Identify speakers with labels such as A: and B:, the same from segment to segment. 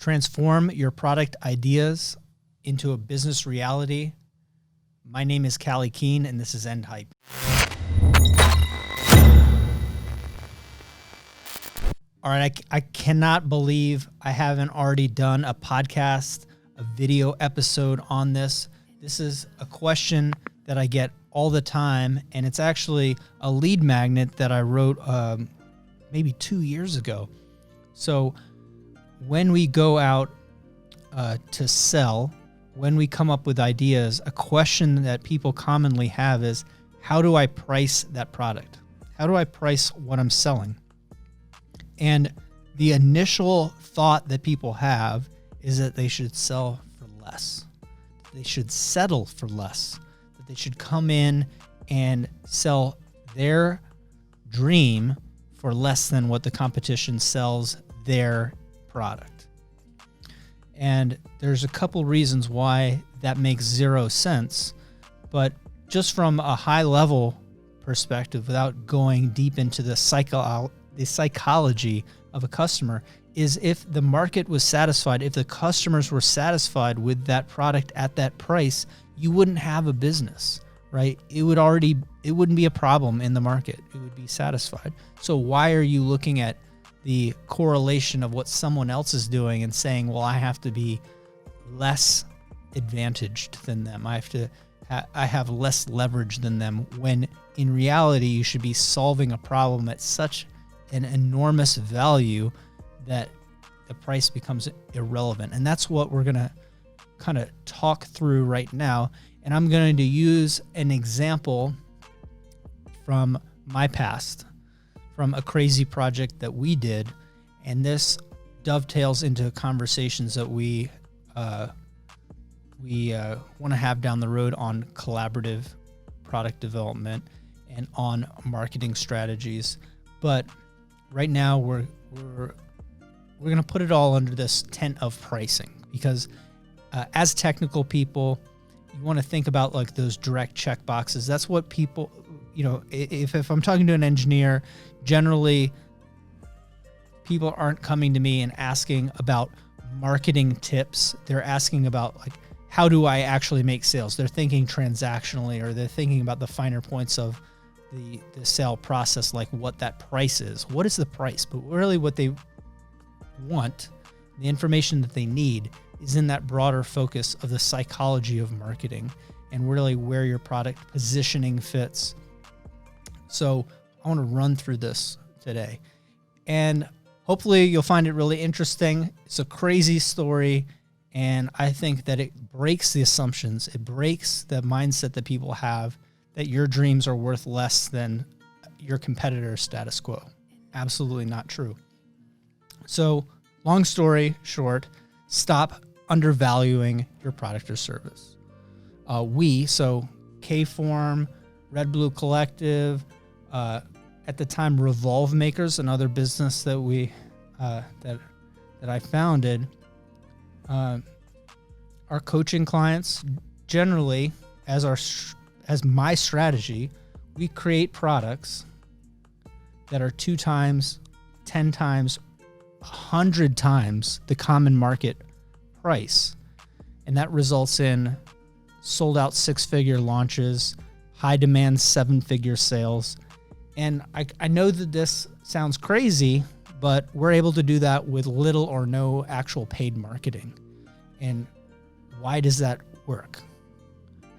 A: Transform your product ideas into a business reality. My name is Callie Keene, and this is End Hype. All right, I cannot believe I haven't already done a podcast, a video episode on this. This is a question that I get all the time, and it's actually a lead magnet that I wrote maybe 2 years ago. So when we go out to sell, when we come up with ideas, a question that people commonly have is, how do I price that product? How do I price what I'm selling? And the initial thought that people have is that they should sell for less. They should settle for less. That they should come in and sell their dream for less than what the competition sells their product. And there's a couple reasons why that makes zero sense, but just from a high level perspective, without going deep into the psychology of a customer, is if the market was satisfied, if the customers were satisfied with that product at that price, you wouldn't have a business, right? It wouldn't be a problem in the market. It would be satisfied. So why are you looking at the correlation of what someone else is doing and saying, well, I have to be less advantaged than them. I have less leverage than them, when in reality, you should be solving a problem at such an enormous value that the price becomes irrelevant. And that's what we're going to kind of talk through right now. And I'm going to use an example from my past, from a crazy project that we did. And this dovetails into conversations that we want to have down the road on collaborative product development and on marketing strategies. But right now we're going to put it all under this tent of pricing, because as technical people, you want to think about like those direct check boxes. That's what people, if I'm talking to an engineer, generally people aren't coming to me and asking about marketing tips. They're asking about, like, how do I actually make sales? They're thinking transactionally, or they're thinking about the finer points of the sale process, like what that price is. What is the price? But really what they want, the information that they need, is in that broader focus of the psychology of marketing and really where your product positioning fits. So I want to run through this today, and hopefully you'll find it really interesting. It's a crazy story, and I think that it breaks the assumptions. It breaks the mindset that people have that your dreams are worth less than your competitor's status quo. Absolutely not true. So, long story short, stop undervaluing your product or service. So K-Form, Red Blue Collective, at the time Revolve Makers, another business that we that I founded, our coaching clients generally, as my strategy, we create products that are 2 times, 10 times, 100 times the common market price. And that results in sold out 6-figure launches, high demand 7-figure sales. And I know that this sounds crazy, but we're able to do that with little or no actual paid marketing. And why does that work?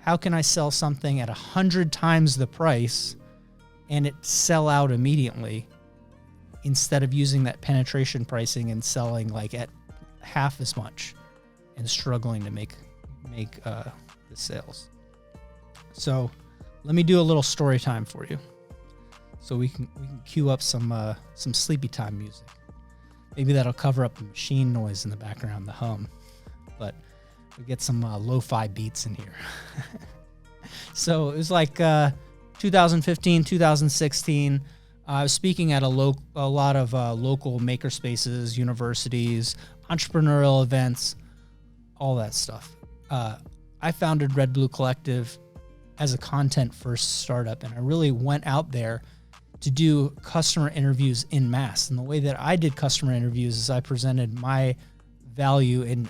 A: How can I sell something at 100 times the price and it sell out immediately, instead of using that penetration pricing and selling like at half as much and struggling to make the sales? So let me do a little story time for you, so we can cue up some sleepy time music. Maybe that'll cover up the machine noise in the background, the hum, but we get some lo-fi beats in here. So it was like 2015, 2016. I was speaking at a lot of local makerspaces, universities, entrepreneurial events, all that stuff. I founded Red Blue Collective as a content-first startup, and I really went out there to do customer interviews en masse. And the way that I did customer interviews is I presented my value in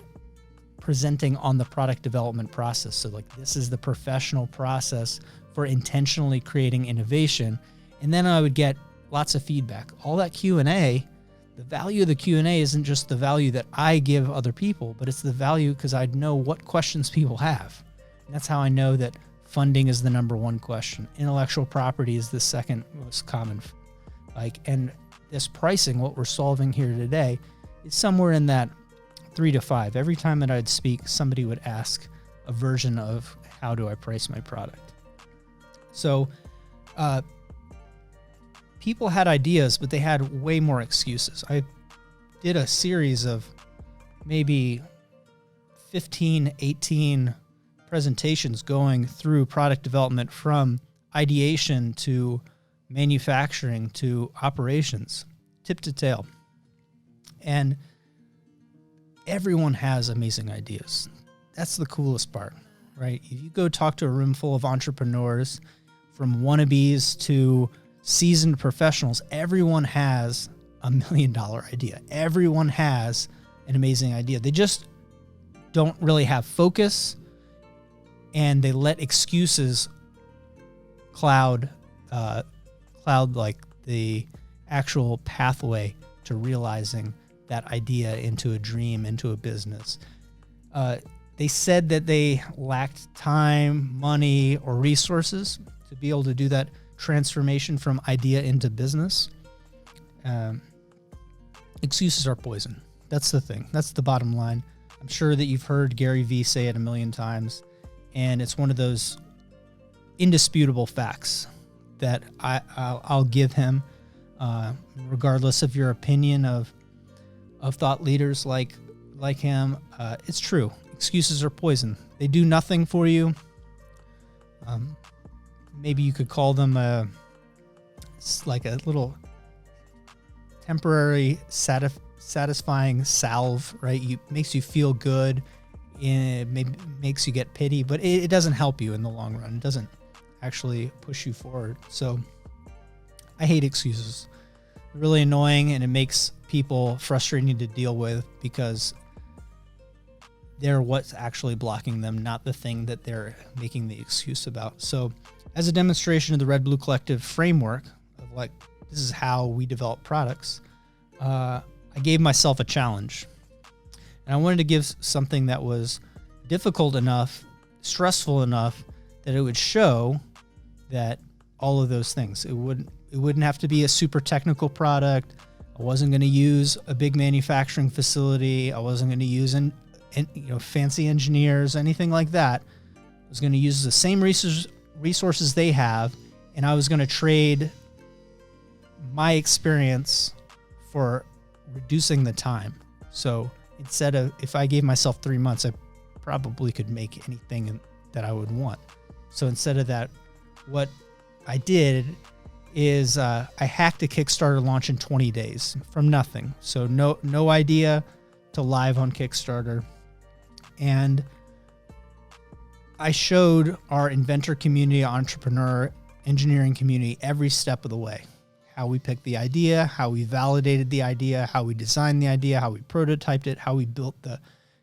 A: presenting on the product development process. So like, this is the professional process for intentionally creating innovation. And then I would get lots of feedback. All that Q&A, the value of the Q&A isn't just the value that I give other people, but it's the value because I'd know what questions people have. And that's how I know that funding is the number one question. Intellectual property is the second most common. And this pricing, what we're solving here today, is somewhere in that 3 to 5. Every time that I'd speak, somebody would ask a version of how do I price my product. So people had ideas, but they had way more excuses. I did a series of maybe 15, 18 presentations going through product development from ideation to manufacturing to operations, tip to tail. And everyone has amazing ideas. That's the coolest part, right? If you go talk to a room full of entrepreneurs, from wannabes to seasoned professionals, everyone has a $1 million idea. Everyone has an amazing idea. They just don't really have focus, and they let excuses cloud like the actual pathway to realizing that idea into a dream, into a business. They said that they lacked time, money, or resources to be able to do that transformation from idea into business. Excuses are poison. That's the thing. That's the bottom line. I'm sure that you've heard Gary Vee say it a million times, and it's one of those indisputable facts that I'll give him, regardless of your opinion of thought leaders like him. It's true. Excuses are poison. They do nothing for you. Maybe you could call them like a little temporary satisfying salve, right? Makes you feel good. It maybe makes you get pity, but it doesn't help you in the long run. It doesn't actually push you forward. So I hate excuses. They're really annoying, and it makes people frustrating to deal with because they're what's actually blocking them, not the thing that they're making the excuse about. So as a demonstration of the Red Blue Collective framework of like, this is how we develop products, I gave myself a challenge. And I wanted to give something that was difficult enough, stressful enough, that it would show that all of those things. It wouldn't have to be a super technical product. I wasn't going to use a big manufacturing facility. I wasn't going to use fancy engineers, anything like that. I was going to use the same resources they have, and I was going to trade my experience for reducing the time. So instead of, if I gave myself 3 months, I probably could make anything that I would want. So instead of that, what I did is I hacked a Kickstarter launch in 20 days from nothing. So no idea to live on Kickstarter. And I showed our inventor community, entrepreneur, engineering community every step of the way. How we picked the idea, how we validated the idea, how we designed the idea, how we prototyped it, how we built the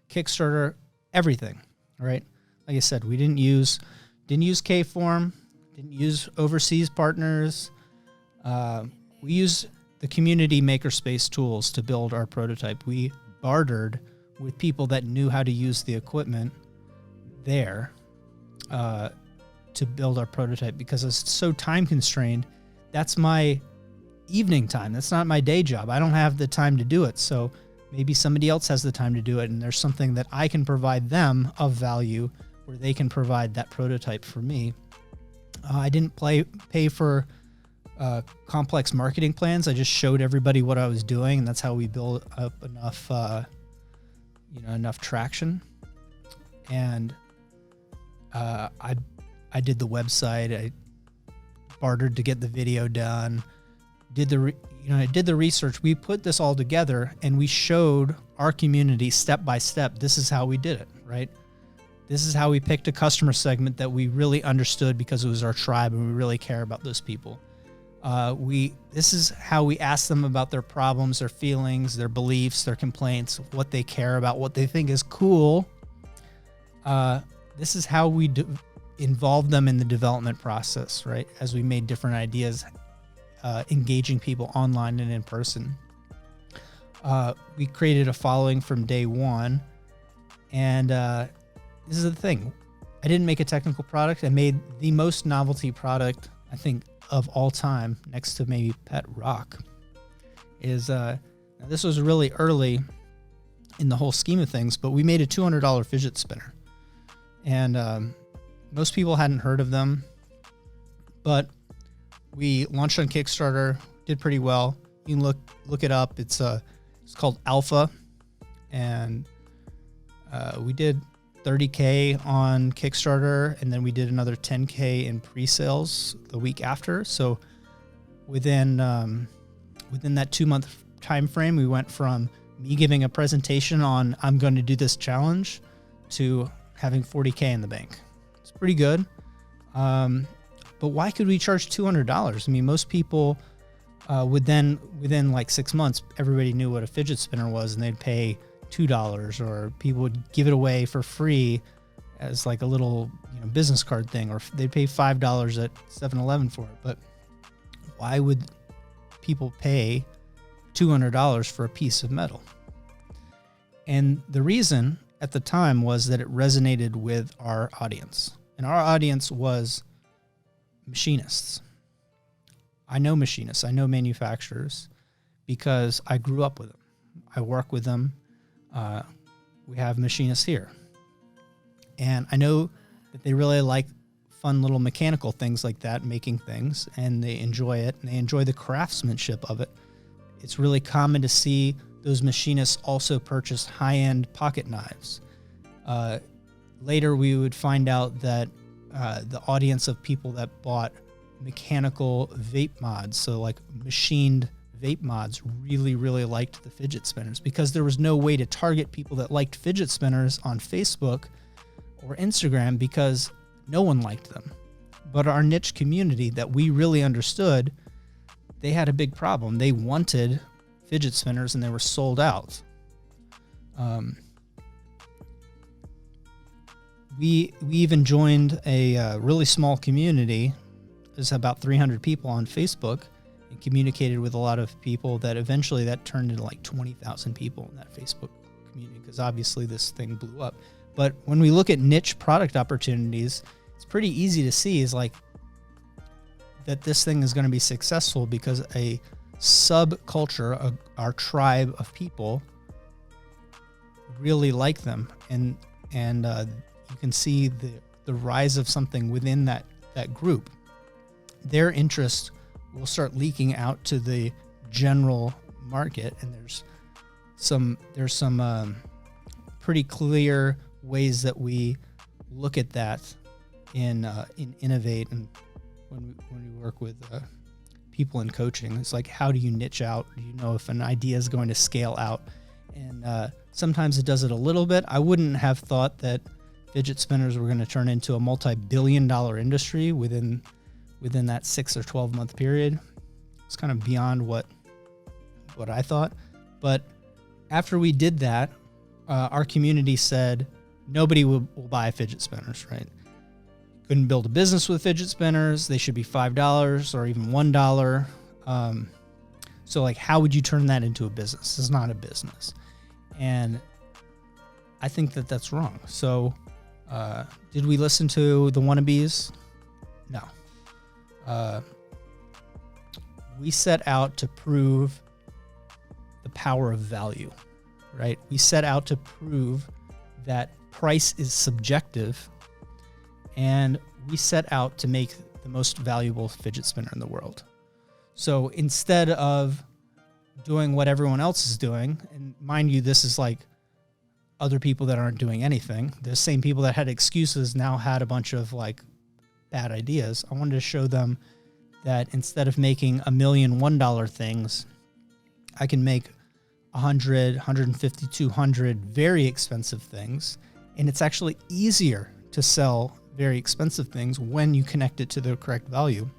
A: Kickstarter, everything, right? Like I said, we didn't use K-Form, didn't use overseas partners. We used the community makerspace tools to build our prototype. We bartered with people that knew how to use the equipment there to build our prototype, because it's so time constrained. That's my evening time. That's not my day job. I don't have the time to do it. So maybe somebody else has the time to do it, and there's something that I can provide them of value where they can provide that prototype for me. I didn't pay for complex marketing plans. I just showed everybody what I was doing, and that's how we built up enough traction. And I did the website. I bartered to get the video done. I did the research. We put this all together, and we showed our community step by step. This is how we did it, right? This is how we picked a customer segment that we really understood because it was our tribe, and we really care about those people. This is how we ask them about their problems, their feelings, their beliefs, their complaints, what they care about, what they think is cool. This is how we involve them in the development process, right? As we made different ideas, engaging people online and in person. We created a following from day one. And this is the thing. I didn't make a technical product. I made the most novelty product, I think, of all time, next to maybe Pet Rock. This was really early in the whole scheme of things, but we made a $200 fidget spinner. And most people hadn't heard of them, but we launched on Kickstarter, did pretty well. You can look it up. It's called Alpha, and we did $30K on Kickstarter, and then we did another $10K in pre-sales the week after. So within that 2-month time frame, we went from me giving a presentation on I'm going to do this challenge to having $40K in the bank. It's pretty good. But why could we charge $200? I mean, most people within like 6 months, everybody knew what a fidget spinner was, and they'd pay $2, or people would give it away for free as like a little business card thing, or they'd pay $5 at 7-Eleven for it. But why would people pay $200 for a piece of metal? And the reason at the time was that it resonated with our audience, and our audience was machinists. I know machinists, I know manufacturers, because I grew up with them. I work with them. We have machinists here. And I know that they really like fun little mechanical things like that, making things, and they enjoy it, and they enjoy the craftsmanship of it. It's really common to see those machinists also purchase high-end pocket knives. Later, we would find out that the audience of people that bought mechanical vape mods, so like machined vape mods, really, really liked the fidget spinners, because there was no way to target people that liked fidget spinners on Facebook or Instagram, because no one liked them. But our niche community that we really understood, they had a big problem. They wanted fidget spinners and they were sold out. We even joined a really small community. There's about 300 people on Facebook, and communicated with a lot of people that eventually that turned into like 20,000 people in that Facebook community, because obviously this thing blew up. But when we look at niche product opportunities, it's pretty easy to see is like that this thing is going to be successful because a subculture, our tribe of people, really like them, and you can see the rise of something within that group. Their interest will start leaking out to the general market, and there's some pretty clear ways that we look at that in Innovate, and when we work with people in coaching. It's like, how do you niche out? Do you know if an idea is going to scale out? And sometimes it does it a little bit. I wouldn't have thought that fidget spinners were going to turn into a multi-billion-dollar industry within that 6 or 12 month period. It's kind of beyond what I thought. But after we did that, our community said nobody will buy fidget spinners, right? Couldn't build a business with fidget spinners. They should be $5 or even $1. So like, how would you turn that into a business? It's not a business. And I think that that's wrong. So did we listen to the wannabes? No. We set out to prove the power of value, right? We set out to prove that price is subjective, and we set out to make the most valuable fidget spinner in the world. So instead of doing what everyone else is doing, and mind you, this is like other people that aren't doing anything. The same people that had excuses now had a bunch of like bad ideas. I wanted to show them that instead of making $1 million $1 things, I can make 100, 150, 200 very expensive things. And it's actually easier to sell very expensive things when you connect it to the correct value.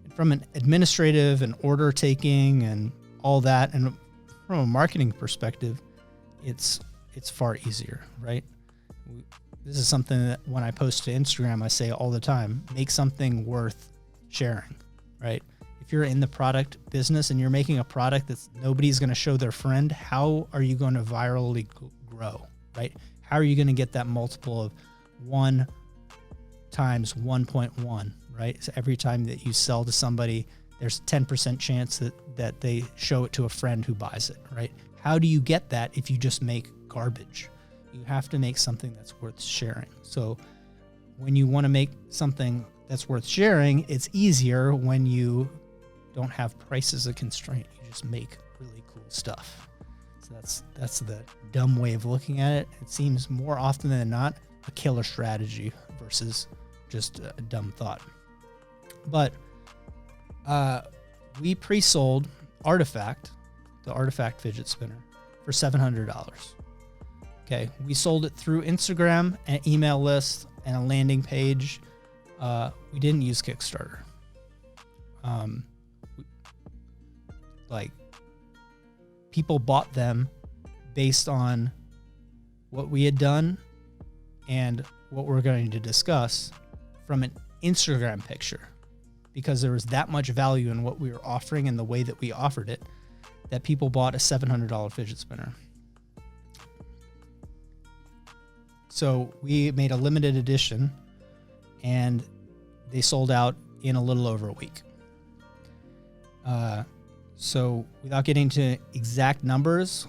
A: And from an administrative and order taking and all that, and from a marketing perspective, it's far easier, right? This is something that when I post to Instagram, I say all the time, make something worth sharing, right? If you're in the product business and you're making a product that nobody's going to show their friend, how are you going to virally grow, right? How are you going to get that multiple of 1 times 1.1, right? So every time that you sell to somebody, there's a 10% chance that they show it to a friend who buys it, right? How do you get that if you just make garbage? You have to make something that's worth sharing. So when you want to make something that's worth sharing, it's easier when you don't have price as a constraint. You just make really cool stuff. So that's the dumb way of looking at it. It seems more often than not a killer strategy versus just a dumb thought. But we pre-sold Artifact, the Artifact fidget spinner, for $700. Okay, we sold it through Instagram, an email list, and a landing page. We didn't use Kickstarter. People bought them based on what we had done and what we're going to discuss from an Instagram picture, because there was that much value in what we were offering and the way that we offered it that people bought a $700 fidget spinner. So we made a limited edition and they sold out in a little over a week. So without getting to exact numbers,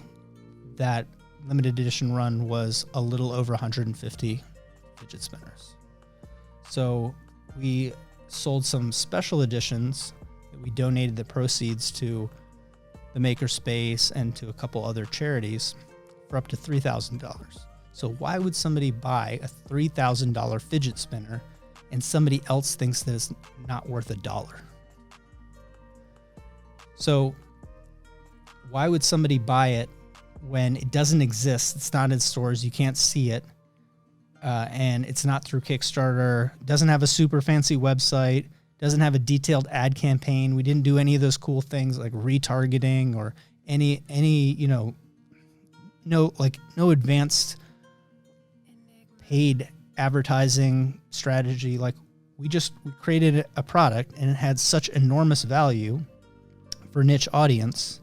A: that limited edition run was a little over 150 fidget spinners. So we sold some special editions that we donated the proceeds to the Makerspace and to a couple other charities for up to $3,000. So why would somebody buy a $3,000 fidget spinner and somebody else thinks that it's not worth $1? So why would somebody buy it when it doesn't exist? It's not in stores. You can't see it. And it's not through Kickstarter. Doesn't have a super fancy website. Doesn't have a detailed ad campaign. We didn't do any of those cool things like retargeting or any no advanced paid advertising strategy. Like we created a product and it had such enormous value for a niche audience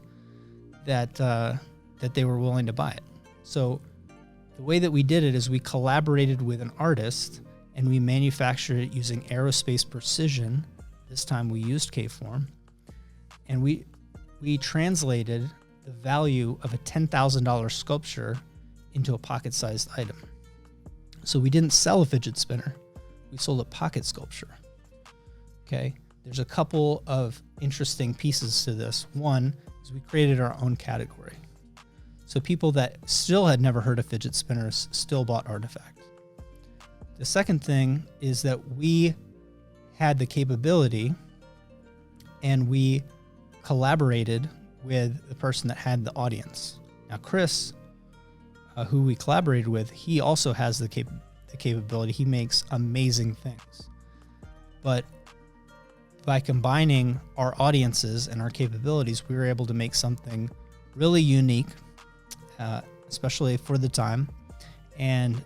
A: that they were willing to buy it. So the way that we did it is we collaborated with an artist and we manufactured it using aerospace precision. This time we used K-form, and we translated the value of a $10,000 sculpture into a pocket-sized item. So we didn't sell a fidget spinner. We sold a pocket sculpture. Okay. There's a couple of interesting pieces to this. One is we created our own category. So people that still had never heard of fidget spinners still bought Artifact. The second thing is that we had the capability and we collaborated with the person that had the audience. Now, Chris, who we collaborated with, he also has the capability. He makes amazing things. But by combining our audiences and our capabilities, we were able to make something really unique, especially for the time. And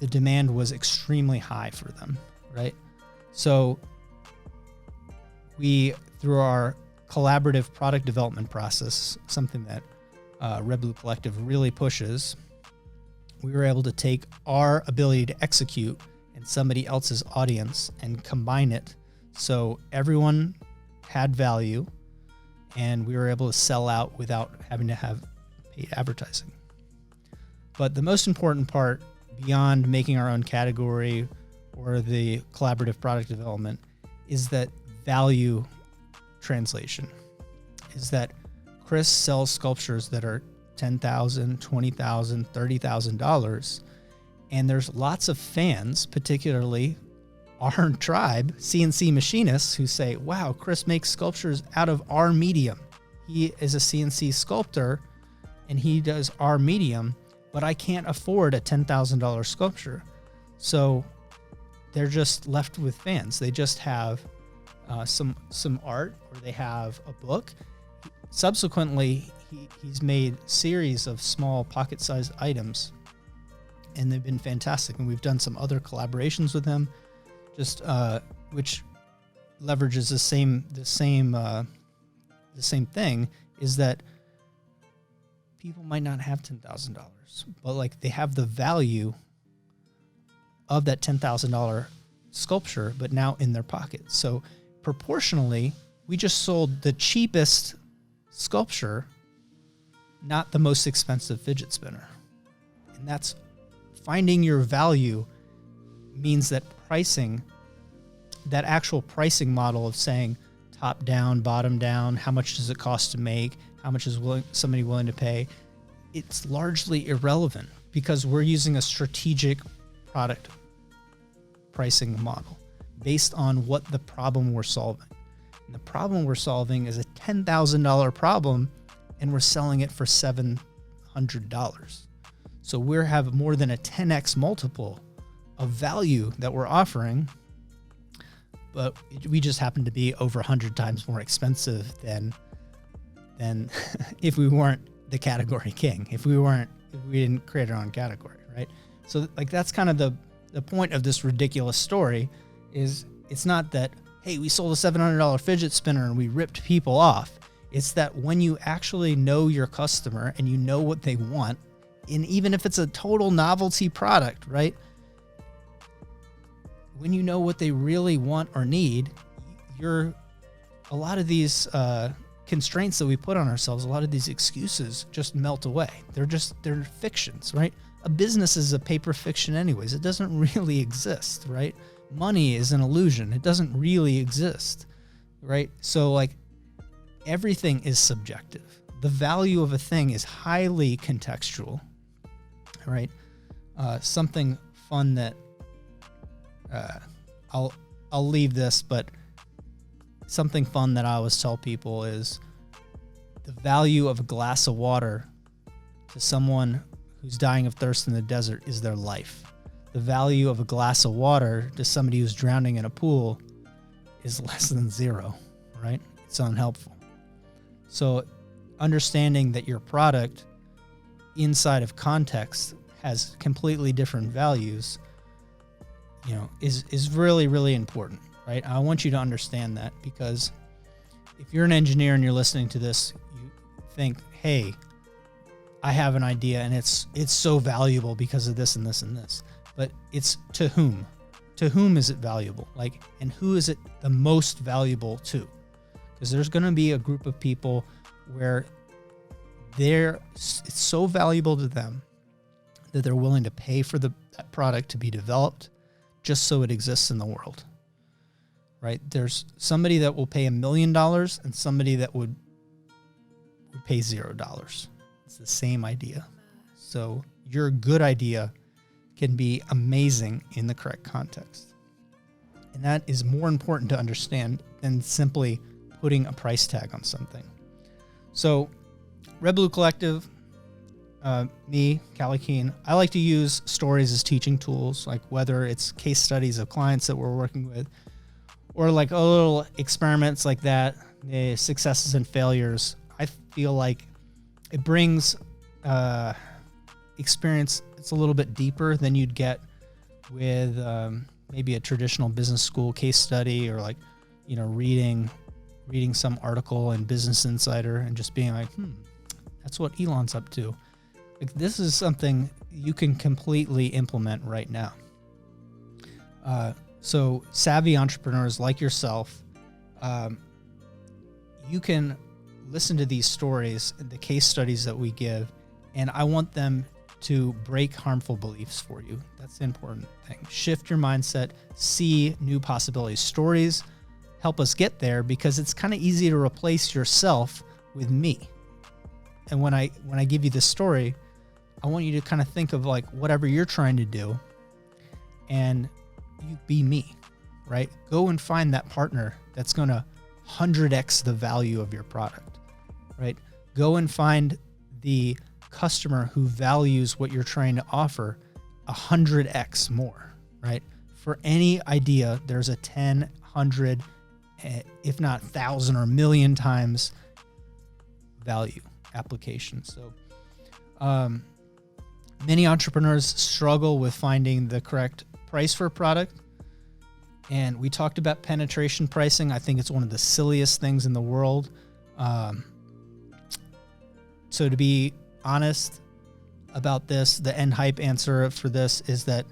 A: the demand was extremely high for them, right? So we, through our collaborative product development process, something that Red Blue Collective really pushes, we were able to take our ability to execute and somebody else's audience and combine it so everyone had value and we were able to sell out without having to have paid advertising. But the most important part, beyond making our own category or the collaborative product development, is that value translation. Is that Chris sells sculptures that are $10,000, $20,000, $30,000, and there's lots of fans, particularly our tribe, CNC machinists, who say, wow, Chris makes sculptures out of our medium. He is a CNC sculptor and he does our medium, but I can't afford a $10,000 sculpture. So they're just left with fans. They just have some art, or they have a book. Subsequently, he's made series of small pocket-sized items, and they've been fantastic. And we've done some other collaborations with him, just which leverages the same thing, is that people might not have $10,000, but like they have the value of that $10,000 sculpture, but now in their pocket. So proportionally, we just sold the cheapest sculpture, not the most expensive fidget spinner. And that's finding your value, means that pricing, that actual pricing model of saying top down, bottom down, how much does it cost to make, how much is somebody willing to pay, it's largely irrelevant, because we're using a strategic product pricing model based on what the problem we're solving. And the problem we're solving is a $10,000 problem, and we're selling it for $700. So we have more than a 10x multiple of value that we're offering, but we just happen to be over 100 times more expensive than if we weren't the category king, if we didn't create our own category, right? So like that's kind of the point of this ridiculous story, is it's not that, hey, we sold a $700 fidget spinner and we ripped people off. It's that when you actually know your customer and you know what they want, and even if it's a total novelty product, right? When you know what they really want or need, a lot of these constraints that we put on ourselves, a lot of these excuses just melt away. They're fictions, right? A business is a paper fiction anyways. It doesn't really exist, right? Money is an illusion. It doesn't really exist, right? So like everything is subjective. The value of a thing is highly contextual, right? Something fun that I'll leave this, but something fun that I always tell people is the value of a glass of water to someone who's dying of thirst in the desert is their life. The value of a glass of water to somebody who's drowning in a pool is less than zero, right? It's unhelpful. So understanding that your product inside of context has completely different values, is really, really important, right? I want you to understand that, because if you're an engineer and you're listening to this, you think, hey, I have an idea and it's so valuable because of this and this and this. But it's to whom? To whom is it valuable? Like, and who is it the most valuable to? Because there's going to be a group of people where it's so valuable to them that they're willing to pay for that product to be developed just so it exists in the world, right? There's somebody that will pay $1 million and somebody that would pay $0. It's the same idea. So your good idea can be amazing in the correct context. And that is more important to understand than simply putting a price tag on something. So Red Blue Collective, me, Callie Keen, I like to use stories as teaching tools, like whether it's case studies of clients that we're working with, or like little experiments like that, the successes and failures. I feel like it brings experience. It's a little bit deeper than you'd get with maybe a traditional business school case study, or like, reading some article in Business Insider and just being like, that's what Elon's up to. Like, this is something you can completely implement right now. So savvy entrepreneurs like yourself, you can listen to these stories, the case studies that we give, and I want them to break harmful beliefs for you. That's the important thing. Shift your mindset, see new possibilities. Stories help us get there, because it's kind of easy to replace yourself with me. And when I give you this story, I want you to kind of think of like whatever you're trying to do, and you be me, right? Go and find that partner that's going to 100x the value of your product, right? Go and find the customer who values what you're trying to offer 100x more, right? For any idea, there's a 10, 100, if not 1,000 or million times value application. So many entrepreneurs struggle with finding the correct price for a product. And we talked about penetration pricing. I think it's one of the silliest things in the world. So to be honest about this, the end hype answer for this is that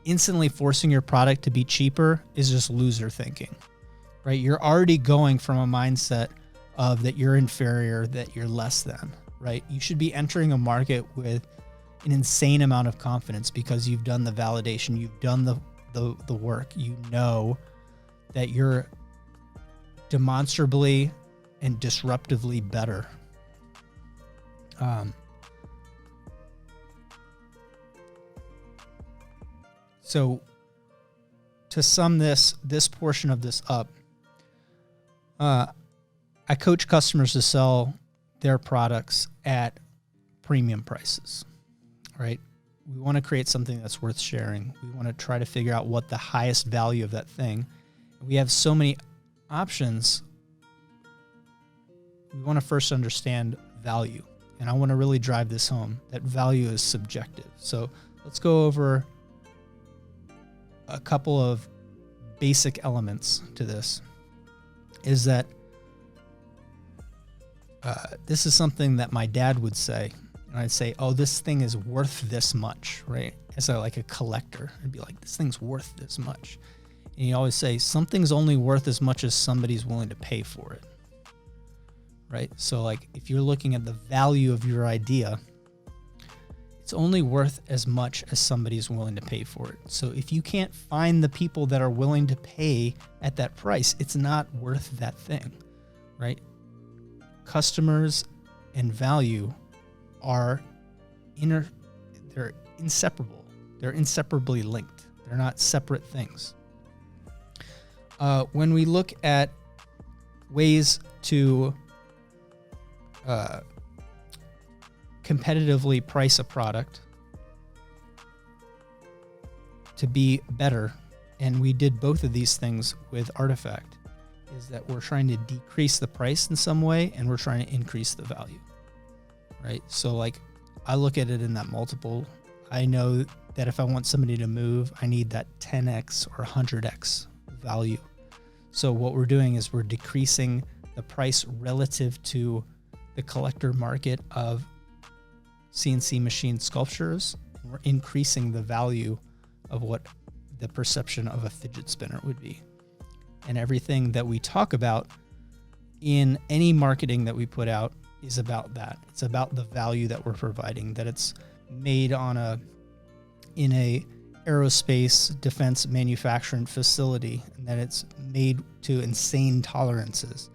A: instantly forcing your product to be cheaper is just loser thinking, right? You're already going from a mindset of that you're inferior, that you're less than, right? You should be entering a market with an insane amount of confidence because you've done the validation, you've done the work, you know that you're demonstrably and disruptively better. So to sum this portion of this up, I coach customers to sell their products at premium prices, right? We want to create something that's worth sharing. We want to try to figure out what the highest value of that thing. We have so many options. We want to first understand value. And I want to really drive this home, that value is subjective. So let's go over a couple of basic elements to this. Is that this is something that my dad would say. And I'd say, oh, this thing is worth this much, right? As like a collector, I'd be like, this thing's worth this much. And he'd always say, something's only worth as much as somebody's willing to pay for it, right? So like, if you're looking at the value of your idea, it's only worth as much as somebody's willing to pay for it. So if you can't find the people that are willing to pay at that price, it's not worth that thing, right? Customers and value are they're inseparable. They're inseparably linked. They're not separate things. When we look at ways to competitively price a product to be better, and we did both of these things with Artifact, is that we're trying to decrease the price in some way and we're trying to increase the value. Right? So like, I look at it in that multiple. I know that if I want somebody to move, I need that 10x or 100x value. So what we're doing is we're decreasing the price relative to the collector market of CNC machine sculptures. We're increasing the value of what the perception of a fidget spinner would be. And everything that we talk about in any marketing that we put out is about that. It's about the value that we're providing, that it's made in a aerospace defense manufacturing facility, and that it's made to insane tolerances,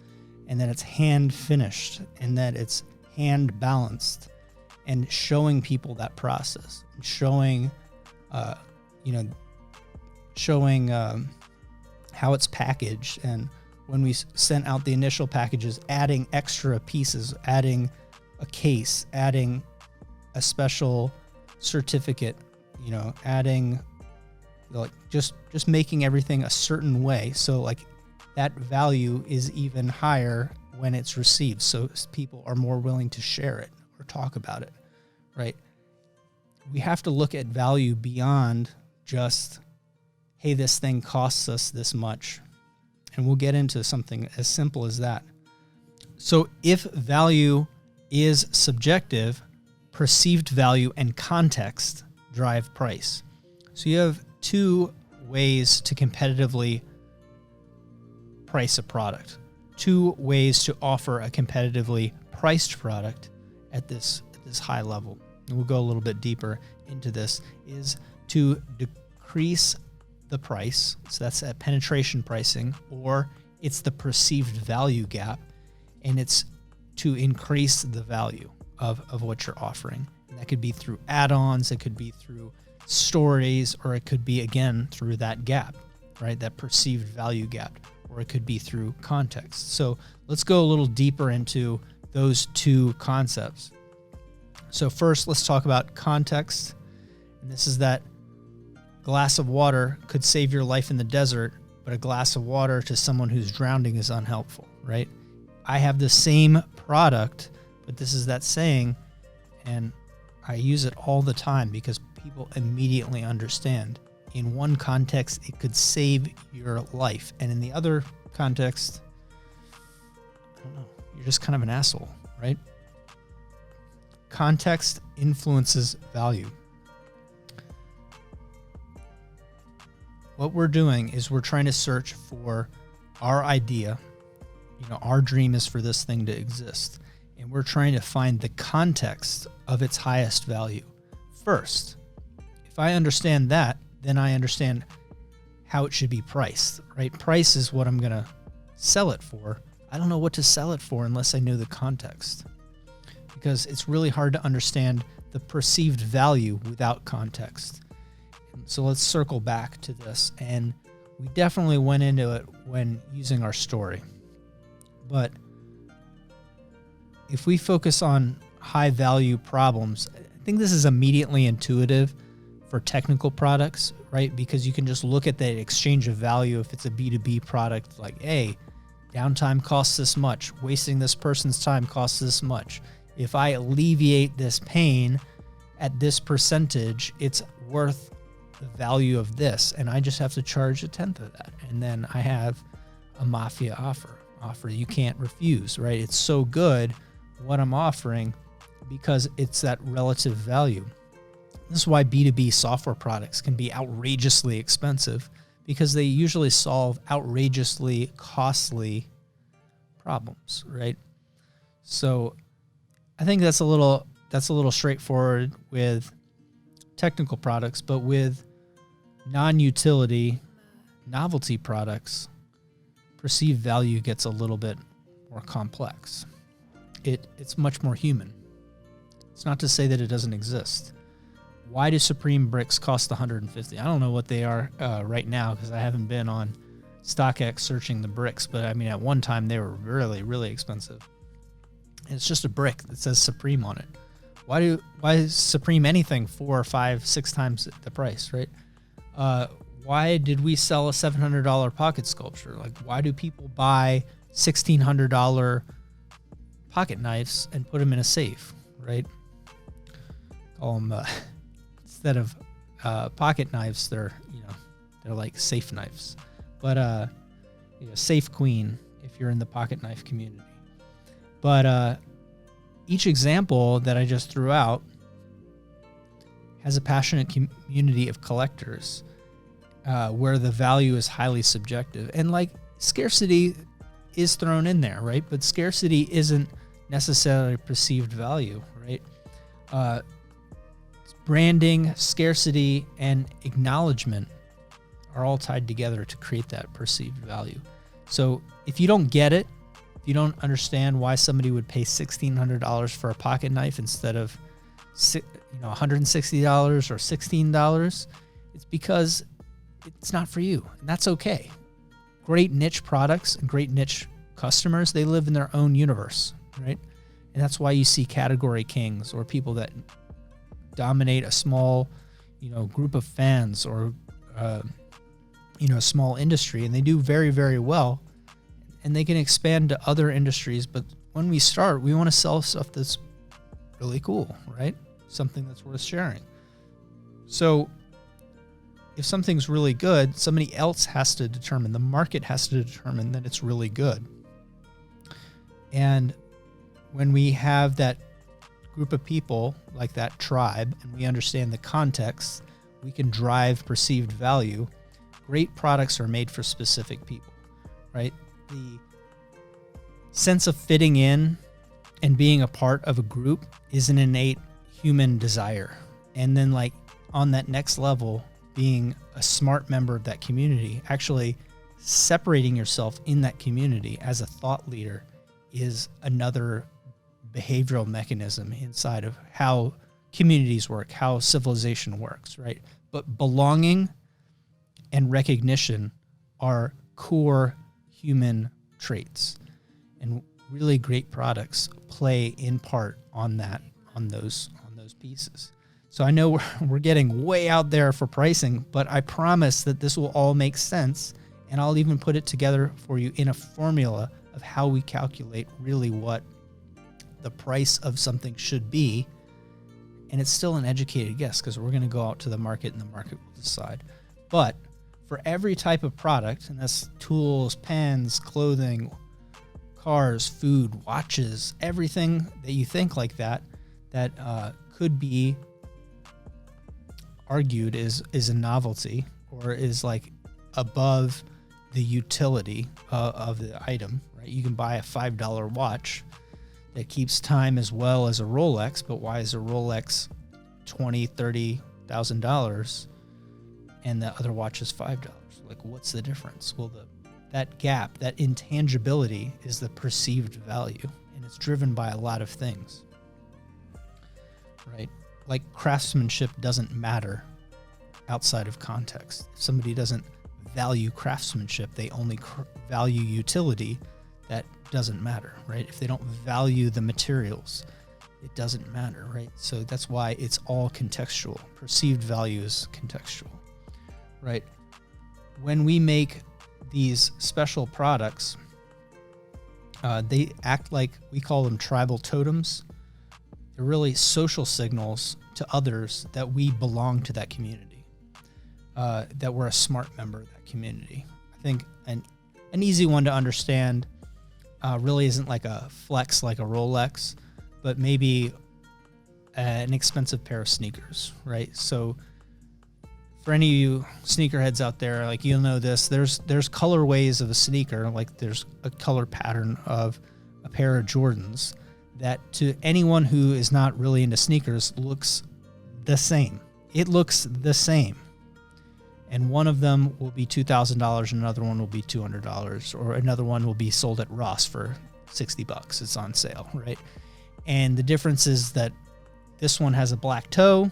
A: and that it's hand finished, and that it's hand balanced, and showing people that process, and showing how it's packaged. And when we sent out the initial packages, adding extra pieces, adding a case, adding a special certificate, adding like just making everything a certain way. So like that value is even higher when it's received. So people are more willing to share it or talk about it, right? We have to look at value beyond just, hey, this thing costs us this much. And we'll get into something as simple as that. So if value is subjective, perceived value and context drive price. So you have two ways to competitively price a product, two ways to offer a competitively priced product at this high level. And we'll go a little bit deeper into this, is to decrease the price. So that's at penetration pricing, or it's the perceived value gap, and it's to increase the value of what you're offering. And that could be through add-ons, it could be through stories, or it could be, again, through that gap, right? That perceived value gap, or it could be through context. So let's go a little deeper into those two concepts. So first, let's talk about context. And this is that glass of water could save your life in the desert, but a glass of water to someone who's drowning is unhelpful, right? I have the same product, but this is that saying, and I use it all the time because people immediately understand. In one context, it could save your life. And in the other context, I don't know, you're just kind of an asshole, right? Context influences value. What we're doing is we're trying to search for our idea. Our dream is for this thing to exist. And we're trying to find the context of its highest value first. If I understand that, then I understand how it should be priced, right? Price is what I'm going to sell it for. I don't know what to sell it for unless I know the context, because it's really hard to understand the perceived value without context. So let's circle back to this. And we definitely went into it when using our story. But if we focus on high value problems, I think this is immediately intuitive for technical products, right? Because you can just look at the exchange of value. If it's a B2B product, like, hey, downtime costs this much, wasting this person's time costs this much. If I alleviate this pain at this percentage, it's worth the value of this, and I just have to charge 1/10 of that. And then I have a mafia offer you can't refuse, right? It's so good what I'm offering because it's that relative value. This is why B2B software products can be outrageously expensive, because they usually solve outrageously costly problems, right? So I think that's a little straightforward with technical products, but with non-utility novelty products, perceived value gets a little bit more complex. It's much more human. It's not to say that it doesn't exist. Why do Supreme bricks cost $150? I don't know what they are right now, because I haven't been on StockX searching the bricks, but I mean, at one time they were really, really expensive. And it's just a brick that says Supreme on it. Why is Supreme anything 4 or 5, 6 times the price, right? Why did we sell a $700 pocket sculpture? Like, why do people buy $1,600 pocket knives and put them in a safe, right? Call them, instead of pocket knives, they're like safe knives. But safe queen if you're in the pocket knife community. But each example that I just threw out has a passionate community of collectors where the value is highly subjective. And like, scarcity is thrown in there, right? But scarcity isn't necessarily perceived value, right? Branding, scarcity, and acknowledgement are all tied together to create that perceived value. So if you don't get it, if you don't understand why somebody would pay $1,600 for a pocket knife instead of $160 or $16, it's because it's not for you, and that's okay. Great niche products and great niche customers, they live in their own universe, right? And that's why you see category kings or people that dominate a small, group of fans or, a small industry, and they do very, very well, and they can expand to other industries. But when we start, we want to sell stuff that's really cool, right? Something that's worth sharing. So if something's really good, somebody else has to determine, the market has to determine that it's really good. And when we have that group of people, like that tribe, and we understand the context, we can drive perceived value. Great products are made for specific people, right? The sense of fitting in and being a part of a group is an innate human desire. And then, like, on that next level, being a smart member of that community, actually separating yourself in that community as a thought leader, is another behavioral mechanism inside of how communities work, how civilization works, right? But belonging and recognition are core human traits, and really great products play in part on that, on those pieces. So I know we're getting way out there for pricing, but I promise that this will all make sense, And I'll even put it together for you in a formula of how we calculate really what the price of something should be. And it's still an educated guess because we're going to go out to the market and the market will decide. But for every type of product, and that's tools, pens, clothing, cars, food, watches, everything that you think like that could be argued is a novelty or is like above the utility of the item, right? You can buy a $5 watch that keeps time as well as a Rolex, but why is a Rolex $20,000, $30,000 and the other watch is $5? Like, what's the difference? Well, that gap, that intangibility is the perceived value, and it's driven by a lot of things, right? Like craftsmanship doesn't matter outside of context. If somebody doesn't value craftsmanship, they only value utility, that doesn't matter, right? If they don't value the materials, it doesn't matter, right? So that's why it's all contextual. Perceived value is contextual, right? When we make these special products, they act like, we call them tribal totems. They're really social signals to others that we belong to that community, that we're a smart member of that community. I think an easy one to understand really isn't like a flex like a Rolex, but maybe an expensive pair of sneakers, right? So for any of you sneakerheads out there, like, you'll know this, there's colorways of a sneaker, like there's a color pattern of a pair of Jordans that to anyone who is not really into sneakers looks the same. It looks the same. And one of them will be $2,000, another one will be $200, or another one will be sold at Ross for $60. It's on sale, right? And the difference is that this one has a black toe,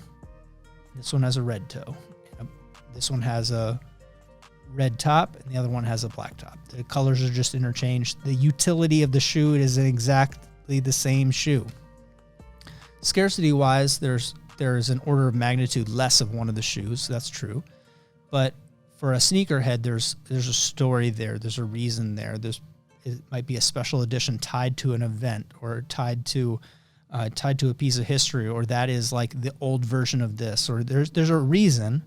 A: this one has a red toe. This one has a red top, and the other one has a black top. The colors are just interchanged. The utility of the shoe is exactly the same shoe. Scarcity-wise, there's an order of magnitude less of one of the shoes. That's true. But for a sneakerhead, there's a story there. There's a reason there. It might be a special edition tied to an event or tied to a piece of history, or that is like the old version of this, or there's a reason,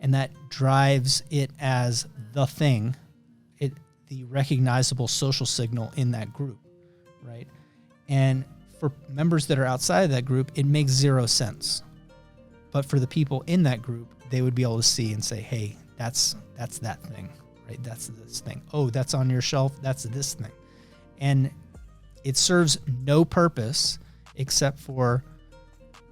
A: and that drives it as the thing, the recognizable social signal in that group, right? And for members that are outside of that group, it makes zero sense. But for the people in that group, they would be able to see and say, hey, that's that thing, right? That's this thing. Oh, that's on your shelf. That's this thing. And it serves no purpose except for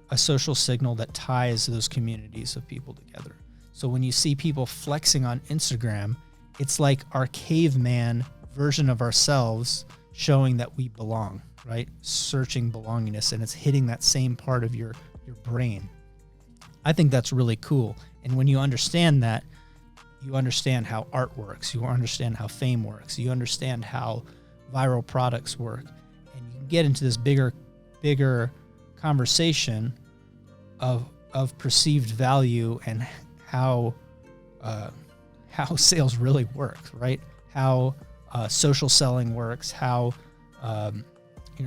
A: a social signal that ties those communities of people together. So when you see people flexing on Instagram, it's like our caveman version of ourselves showing that we belong, right? Searching belongingness, and it's hitting that same part of your brain. I think that's really cool. And when you understand that, you understand how art works. You understand how fame works. You understand how viral products work. And you can get into this bigger conversation of perceived value and how sales really work, right? How social selling works, how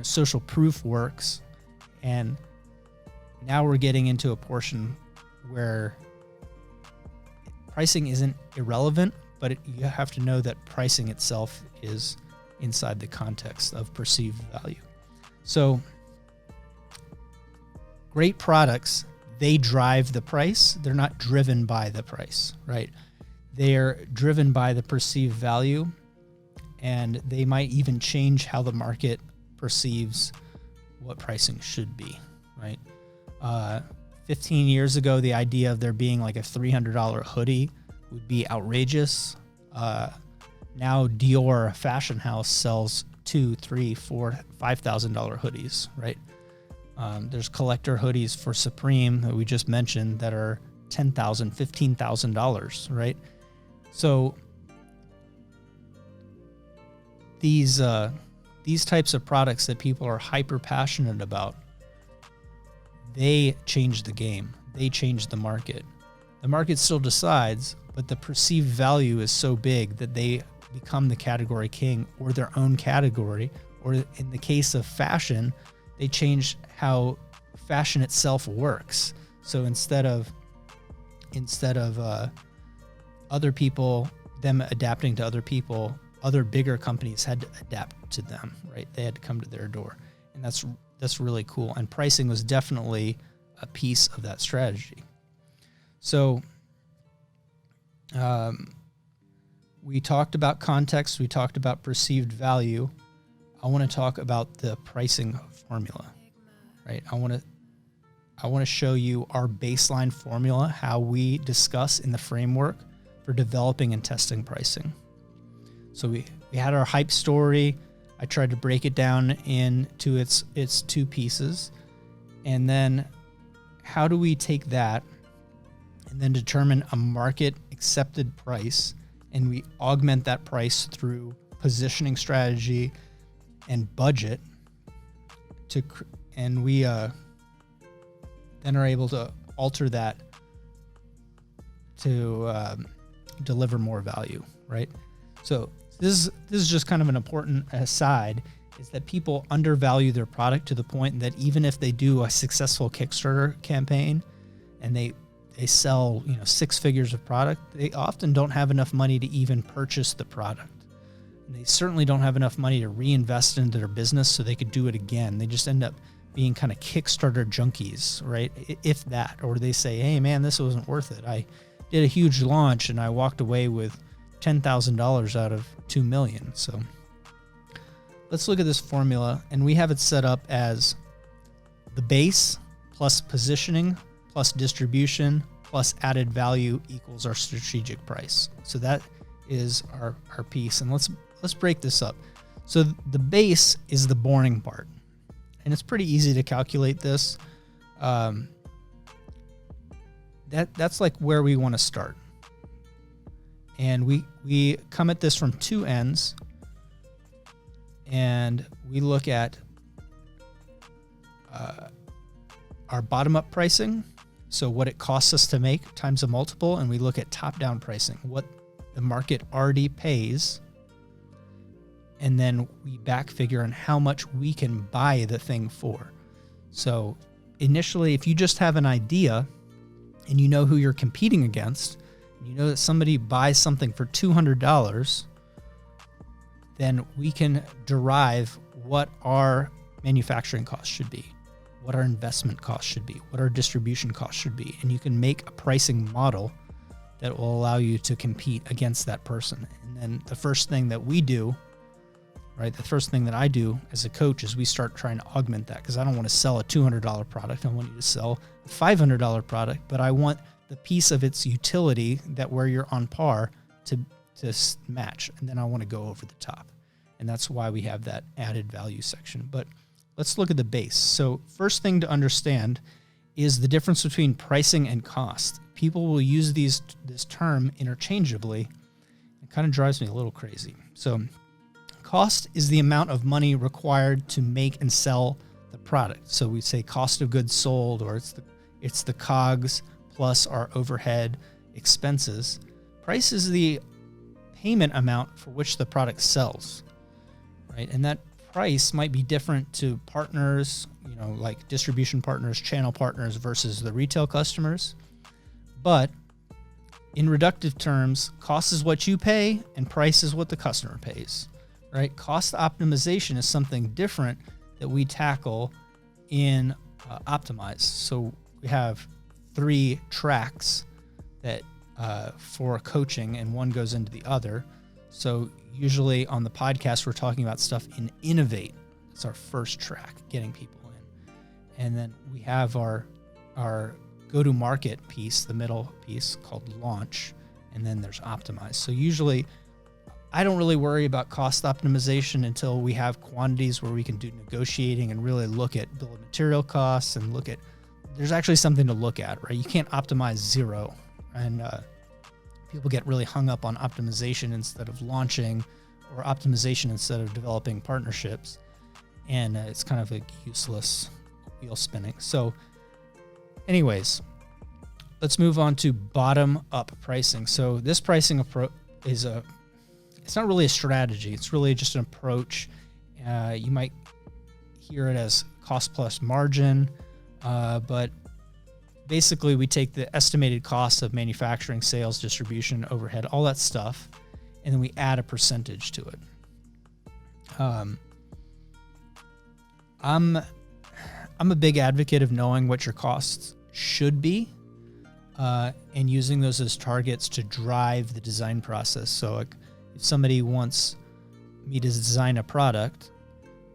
A: social proof works. And now we're getting into a portion where pricing isn't irrelevant, but you have to know that pricing itself is inside the context of perceived value. So great products, they drive the price. They're not driven by the price, right? They're driven by the perceived value, and they might even change how the market perceives what pricing should be, right? 15 years ago, the idea of there being like a $300 hoodie would be outrageous. Now Dior, a fashion house, sells $2,000, $3,000, $4,000, $5,000 hoodies, right? There's collector hoodies for Supreme that we just mentioned that are $10,000, $15,000, right? So these types of products that people are hyper passionate about, they change the game. They change the market. The market still decides, but the perceived value is so big that they become the category king or their own category. Or in the case of fashion, they change how fashion itself works. So instead of other people, them adapting to other people, other bigger companies had to adapt to them, right? They had to come to their door. And that's really cool. And pricing was definitely a piece of that strategy. So we talked about context. We talked about perceived value. I want to talk about the pricing formula, right? I want to show you our baseline formula, how we discuss in the framework for developing and testing pricing. So we had our hype story. I tried to break it down into its two pieces. And then how do we take that and then determine a market accepted price, and we augment that price through positioning strategy and budget and we then are able to alter that to deliver more value, right? So this is just kind of an important aside, is that people undervalue their product to the point that even if they do a successful Kickstarter campaign and they sell, 6 figures of product, they often don't have enough money to even purchase the product. And they certainly don't have enough money to reinvest into their business so they could do it again. They just end up being kind of Kickstarter junkies, right? If that, or they say, hey man, this wasn't worth it. I did a huge launch and I walked away with $10,000 out of 2 million. So let's look at this formula, and we have it set up as the base plus positioning plus distribution plus added value equals our strategic price. So that is our piece. And let's break this up. So the base is the boring part, and it's pretty easy to calculate this. That's like where we want to start. And we come at this from two ends, and we look at our bottom-up pricing, so what it costs us to make times a multiple, and we look at top-down pricing, what the market already pays, and then we back figure on how much we can buy the thing for. So initially, if you just have an idea and you know who you're competing against, you know that somebody buys something for $200, then we can derive what our manufacturing costs should be, what our investment costs should be, what our distribution costs should be. And you can make a pricing model that will allow you to compete against that person. And then the first thing that we do, right, the first thing that I do as a coach is we start trying to augment that, because I don't want to sell a $200 product. I want you to sell a $500 product, but I want the piece of its utility that where you're on par to match. And then I want to go over the top. And that's why we have that added value section. But let's look at the base. So first thing to understand is the difference between pricing and cost. People will use this term interchangeably. It kind of drives me a little crazy. So cost is the amount of money required to make and sell the product. So we say cost of goods sold, or it's the COGS plus our overhead expenses. Price is the payment amount for which the product sells, right? And that price might be different to partners, like distribution partners, channel partners versus the retail customers. But in reductive terms, cost is what you pay and price is what the customer pays, right? Cost optimization is something different that we tackle in Optimize. So we have 3 tracks that for coaching, and one goes into the other. So usually on the podcast, we're talking about stuff in Innovate. That's our first track, getting people in. And then we have our go-to-market piece, the middle piece called Launch, and then there's Optimize. So usually I don't really worry about cost optimization until we have quantities where we can do negotiating and really look at bill of material costs and look at, there's actually something to look at, right? You can't optimize zero. And people get really hung up on optimization instead of launching, or optimization instead of developing partnerships. And it's kind of a useless wheel spinning. So anyways, let's move on to bottom up pricing. So this pricing approach it's not really a strategy. It's really just an approach. You might hear it as cost plus margin, but basically we take the estimated cost of manufacturing, sales, distribution, overhead, all that stuff, and then we add a percentage to it. I'm a big advocate of knowing what your costs should be, and using those as targets to drive the design process. So like if somebody wants me to design a product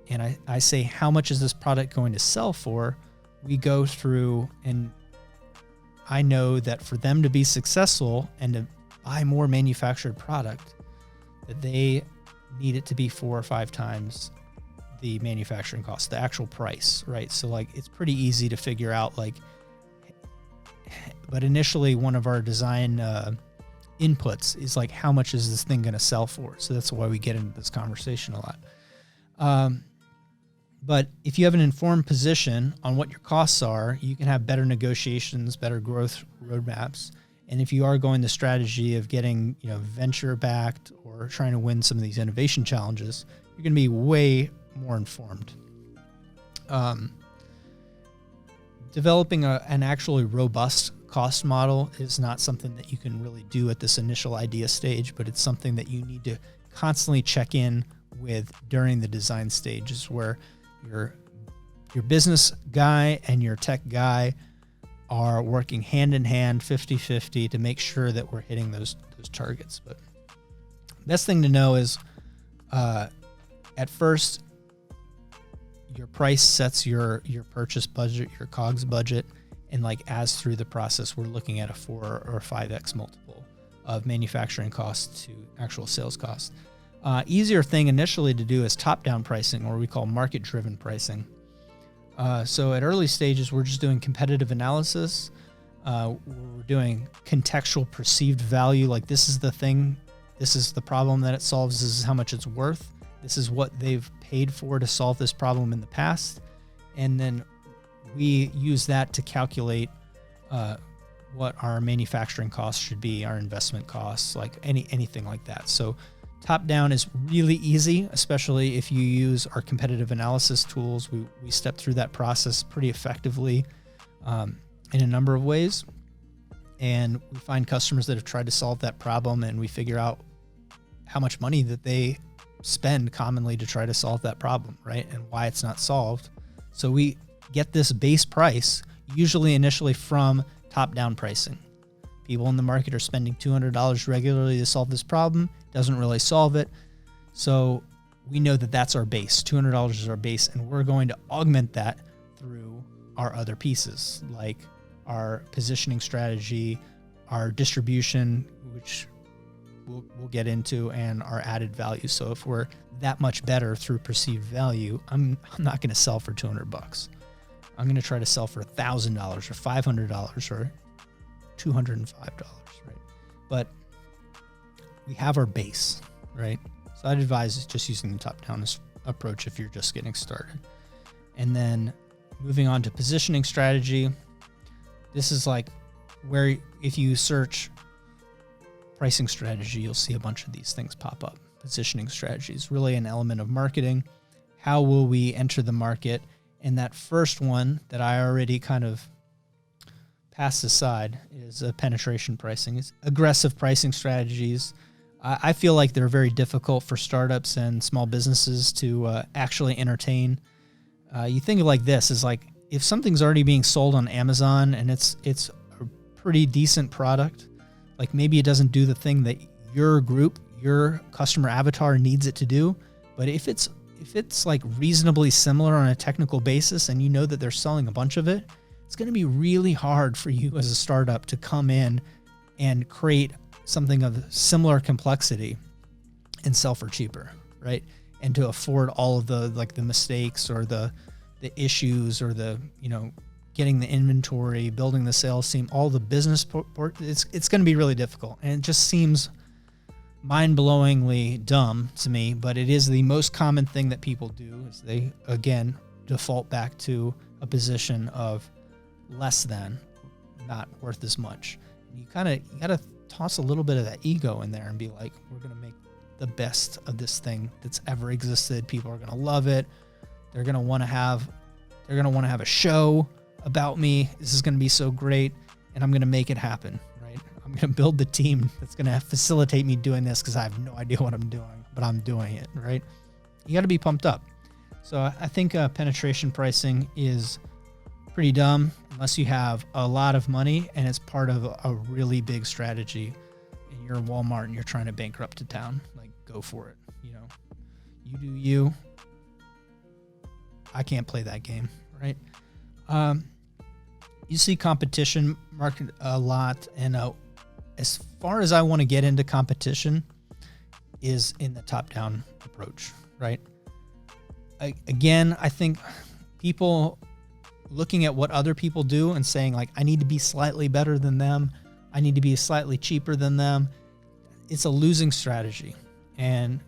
A: and I say, how much is this product going to sell for? We go through, and I know that for them to be successful and to buy more manufactured product, that they need it to be 4 or 5 times the manufacturing cost, the actual price, right? So like it's pretty easy to figure out, like, but initially one of our design inputs is like, how much is this thing going to sell for? So that's why we get into this conversation a lot. But if you have an informed position on what your costs are, you can have better negotiations, better growth roadmaps. And if you are going the strategy of getting, venture backed or trying to win some of these innovation challenges, you're going to be way more informed. Developing an actually robust cost model is not something that you can really do at this initial idea stage, but it's something that you need to constantly check in with during the design stages, where your business guy and your tech guy are working hand in hand, 50-50, to make sure that we're hitting those targets. But best thing to know is, at first, your price sets your purchase budget, your COGS budget, and like as through the process, we're looking at a 4 or 5x multiple of manufacturing costs to actual sales costs. Easier thing initially to do is top-down pricing, or we call market-driven pricing. So at early stages, we're just doing competitive analysis. We're doing contextual perceived value, like this is the thing, this is the problem that it solves, this is how much it's worth, this is what they've paid for to solve this problem in the past. And then we use that to calculate what our manufacturing costs should be, our investment costs, like anything like that. So top down is really easy, especially if you use our competitive analysis tools. We step through that process pretty effectively in a number of ways. And we find customers that have tried to solve that problem, and we figure out how much money that they spend commonly to try to solve that problem, right? And why it's not solved. So we get this base price, usually initially from top-down pricing. People in the market are spending $200 regularly to solve this problem, doesn't really solve it. So we know that that's our base. $200 is our base, and we're going to augment that through our other pieces, like our positioning strategy, our distribution, which we'll get into, and our added value. So if we're that much better through perceived value, I'm not going to sell for $200. I'm going to try to sell for $1,000 or $500 or $205, right? But we have our base, right? So I'd advise just using the top-down approach if you're just getting started. And then moving on to positioning strategy. This is like where if you search pricing strategy, you'll see a bunch of these things pop up. Positioning strategy is really an element of marketing. How will we enter the market? And that first one that I already kind of passed aside is penetration pricing. It's aggressive pricing strategies. I feel like they're very difficult for startups and small businesses to actually entertain. You think of like this, is like if something's already being sold on Amazon and it's a pretty decent product, like maybe it doesn't do the thing that your group, your customer avatar needs it to do, but if it's like reasonably similar on a technical basis and you know that they're selling a bunch of it, it's going to be really hard for you as a startup to come in and create something of similar complexity and sell for cheaper, right? And to afford all of the mistakes or the issues or getting the inventory, building the sales team, all the business it's going to be really difficult. And it just seems mind-blowingly dumb to me, but it is the most common thing that people do, is they, again, default back to a position of less than not worth as much. And you got to toss a little bit of that ego in there and be like, we're going to make the best of this thing that's ever existed. People are going to love it. They're going to want to have a show about me. This is going to be so great, and I'm going to make it happen, right? I'm going to build the team that's going to facilitate me doing this, because I have no idea what I'm doing, but I'm doing it, right? You got to be pumped up. So I think penetration pricing is pretty dumb unless you have a lot of money and it's part of a really big strategy and you're Walmart and you're trying to bankrupt a town. Like, go for it. You know, you do you. I can't play that game, right? You see competition market a lot, and as far as I want to get into competition is in the top-down approach, right? I think people looking at what other people do and saying, like, I need to be slightly better than them, I need to be slightly cheaper than them, it's a losing strategy. And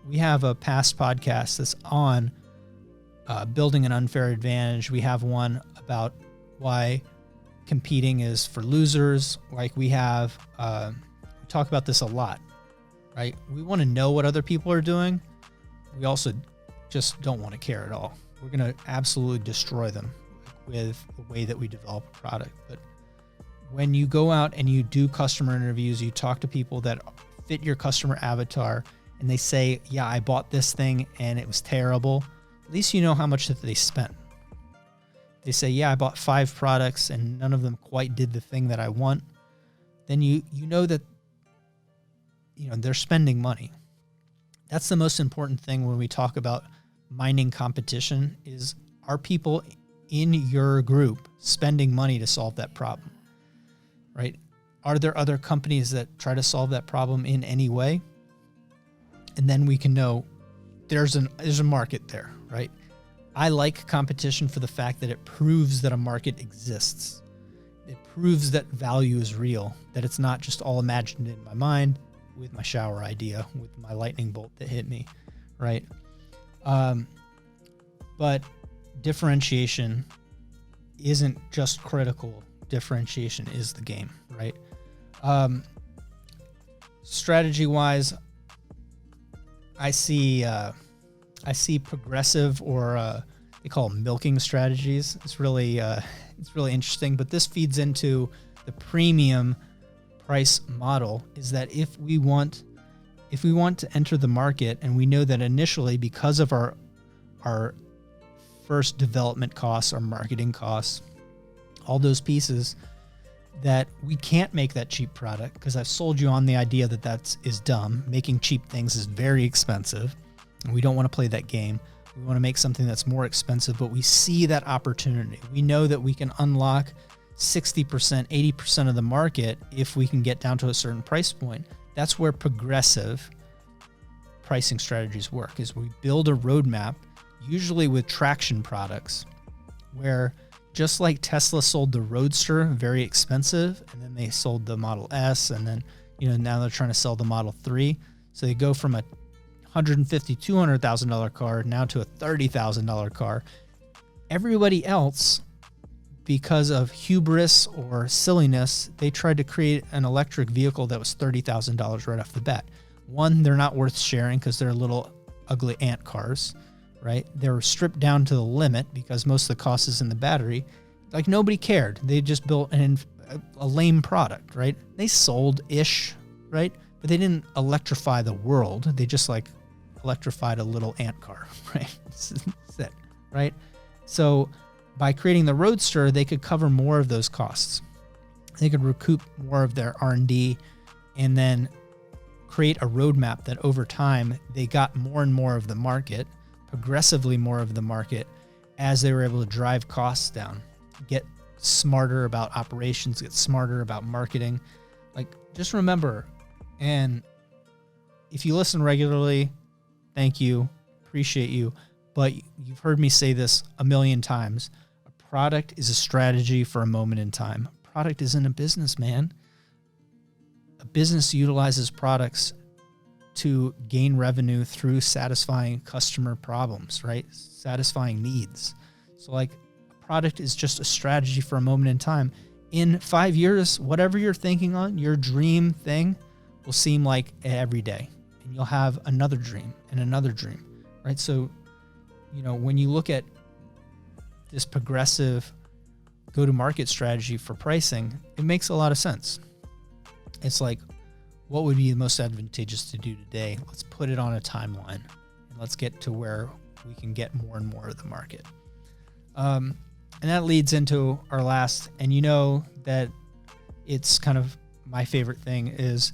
A: we have a past podcast that's on building an unfair advantage. We have one about why competing is for losers. Like, we talk about this a lot, right? We want to know what other people are doing. We also just don't want to care at all. We're going to absolutely destroy them with the way that we develop a product. But when you go out and you do customer interviews, you talk to people that fit your customer avatar, and they say, yeah, I bought this thing and it was terrible, at least you know how much that they spent. They say, yeah, I bought 5 products and none of them quite did the thing that I want. Then you know that, you know, they're spending money. That's the most important thing when we talk about mining competition, is, are people in your group spending money to solve that problem, right? Are there other companies that try to solve that problem in any way? And then we can know there's a market there, right? I like competition for the fact that it proves that a market exists. It proves that value is real, that it's not just all imagined in my mind with my shower idea, with my lightning bolt that hit me, right? But differentiation isn't just critical. Differentiation is the game, right? Strategy-wise, I see progressive, or they call them milking strategies. It's really interesting. But this feeds into the premium price model. Is that if we want to enter the market, and we know that initially, because of our first development costs, our marketing costs, all those pieces, that we can't make that cheap product, because I've sold you on the idea that is dumb. Making cheap things is very expensive, and we don't want to play that game. We want to make something that's more expensive, but we see that opportunity. We know that we can unlock 60%, 80% of the market if we can get down to a certain price point. That's where progressive pricing strategies work, is we build a roadmap, usually with traction products, where just like Tesla sold the Roadster very expensive, and then they sold the Model S, and then, you know, now they're trying to sell the Model 3. So they go from a $150,000, $200,000 car now to a $30,000 car. Everybody else, because of hubris or silliness, they tried to create an electric vehicle that was $30,000 right off the bat. One, they're not worth sharing because they're little ugly ant cars, right? They were stripped down to the limit because most of the cost is in the battery. Like, nobody cared. They just built a lame product, right? They sold-ish, right? But they didn't electrify the world. They just electrified a little ant car, right? That's it, right? So by creating the Roadster, they could cover more of those costs. They could recoup more of their R&D, and then create a roadmap that over time they got more and more of the market, progressively more of the market, as they were able to drive costs down, get smarter about operations, get smarter about marketing. Like, just remember, and if you listen regularly, thank you, appreciate you, but you've heard me say this a million times. A product is a strategy for a moment in time. A product isn't a business, man. A business utilizes products to gain revenue through satisfying customer problems, right? Satisfying needs. So, like, a product is just a strategy for a moment in time. in 5 years, whatever you're thinking on, your dream thing will seem like every day, and you'll have another dream and another dream, right? So, when you look at this progressive go-to-market strategy for pricing, it makes a lot of sense. It's like, what would be the most advantageous to do today? Let's put it on a timeline, and let's get to where we can get more and more of the market. And that leads into our last, and that it's kind of my favorite thing is